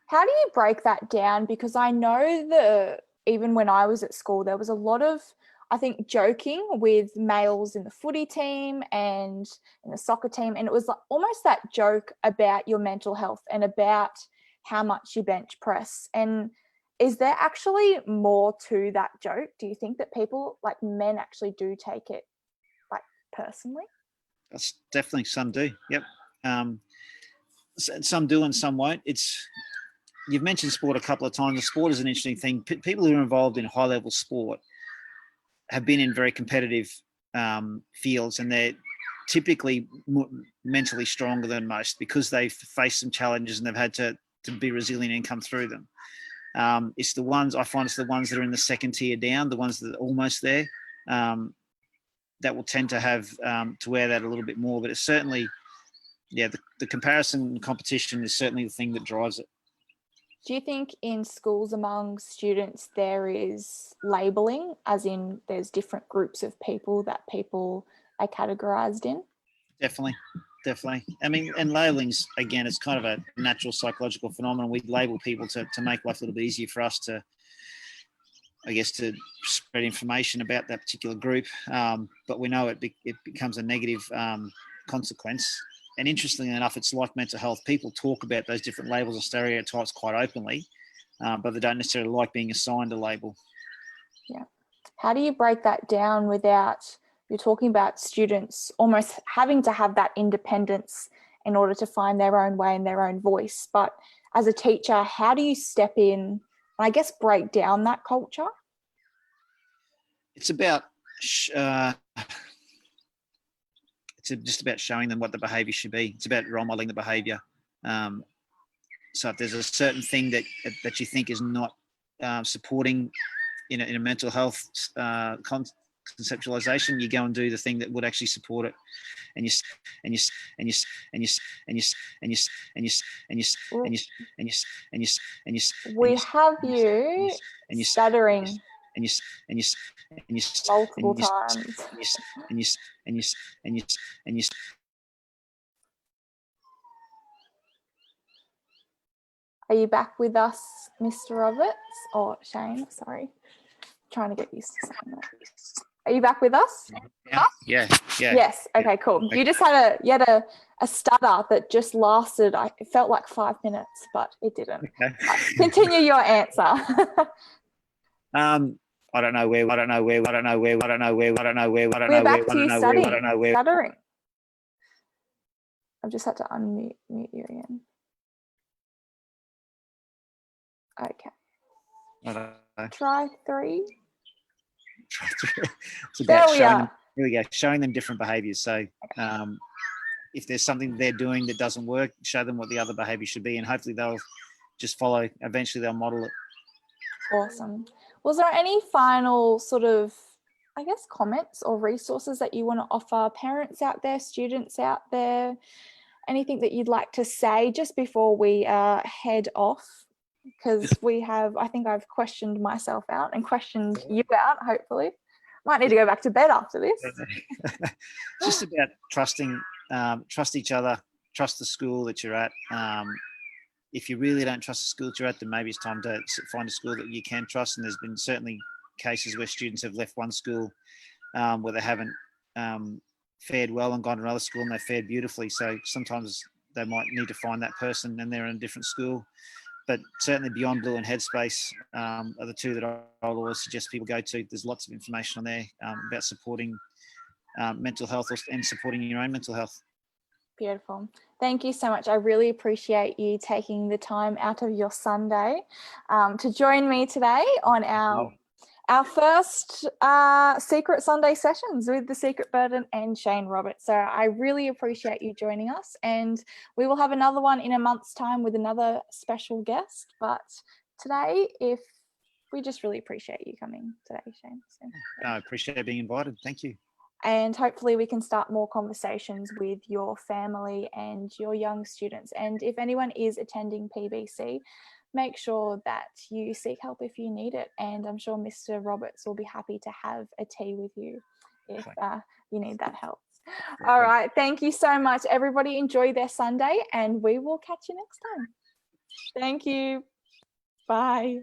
[SPEAKER 2] How do you break that down? Because I know that even when I was at school, there was a lot of, I think, joking with males in the footy team and in the soccer team. And it was like almost that joke about your mental health and about how much you bench press. And is there actually more to that joke? Do you think that people, like men, actually do take it like personally?
[SPEAKER 1] That's definitely, some do. Yep. Some do and some won't. You've mentioned sport a couple of times. The sport is an interesting thing. People who are involved in high level sport have been in very competitive fields, and they're typically mentally stronger than most because they've faced some challenges and they've had to be resilient and come through them. It's the ones that are in the second tier down, the ones that are almost there, that will tend to have to wear that a little bit more. But it's certainly, the comparison and competition is certainly the thing that drives it.
[SPEAKER 2] Do you think in schools among students there is labeling, as in there's different groups of people that people are categorized in?
[SPEAKER 1] Definitely. I mean, and labeling's, again, it's kind of a natural psychological phenomenon. We label people to make life a little bit easier for us to, I guess, to spread information about that particular group. But we know it becomes a negative consequence. And interestingly enough, it's like mental health. People talk about those different labels and stereotypes quite openly, but they don't necessarily like being assigned a label.
[SPEAKER 2] Yeah. How do you break that down without, you're talking about students almost having to have that independence in order to find their own way and their own voice. But as a teacher, how do you step in and I guess break down that culture?
[SPEAKER 1] It's about just about showing them what the behaviour should be. It's about role modelling the behaviour. So if there's a certain thing that you think is not supporting in a mental health conceptualization, you go and do the thing that would actually support it, and
[SPEAKER 2] we have you stuttering multiple times. Are you back with us, Mr. Roberts or Shane? Sorry, trying to get used to saying that. Are you back with us?
[SPEAKER 1] Yeah.
[SPEAKER 2] Yes. Okay, cool. You just had a stutter that just lasted, it felt like 5 minutes, but it didn't.
[SPEAKER 1] Okay.
[SPEAKER 2] Continue your answer.
[SPEAKER 1] I don't know where.
[SPEAKER 2] We're back to you stuttering. I've just had to mute you again. Okay.
[SPEAKER 1] I don't know.
[SPEAKER 2] Try 3.
[SPEAKER 1] It's about
[SPEAKER 2] There we
[SPEAKER 1] showing
[SPEAKER 2] are.
[SPEAKER 1] them, here we go, showing them different behaviours. So if there's something they're doing that doesn't work, show them what the other behaviour should be, and hopefully they'll just follow. Eventually they'll model it.
[SPEAKER 2] Awesome. Was there any final sort of, I guess, comments or resources that you want to offer parents out there, students out there, anything that you'd like to say just before we head off? Because we have, I think I've questioned myself out and questioned you out, hopefully. Might need to go back to bed after this.
[SPEAKER 1] Just about trusting, trust each other, trust the school that you're at. If you really don't trust the school that you're at, then maybe it's time to find a school that you can trust. And there's been certainly cases where students have left one school where they haven't fared well and gone to another school and they fared beautifully. So sometimes they might need to find that person and they're in a different school. But certainly Beyond Blue and Headspace are the two that I'll always suggest people go to. There's lots of information on there about supporting mental health and supporting your own mental health.
[SPEAKER 2] Beautiful. Thank you so much. I really appreciate you taking the time out of your Sunday to join me today on our first Secret Sunday sessions with The Secret Burden and Shane Roberts. So I really appreciate you joining us, and we will have another one in a month's time with another special guest. But today, we just really appreciate you coming today, Shane. So,
[SPEAKER 1] I appreciate being invited. Thank you.
[SPEAKER 2] And hopefully we can start more conversations with your family and your young students. And if anyone is attending PBC, make sure that you seek help if you need it. And I'm sure Mr. Roberts will be happy to have a tea with you if you need that help. All right. Thank you so much. Everybody enjoy their Sunday, and we will catch you next time. Thank you. Bye.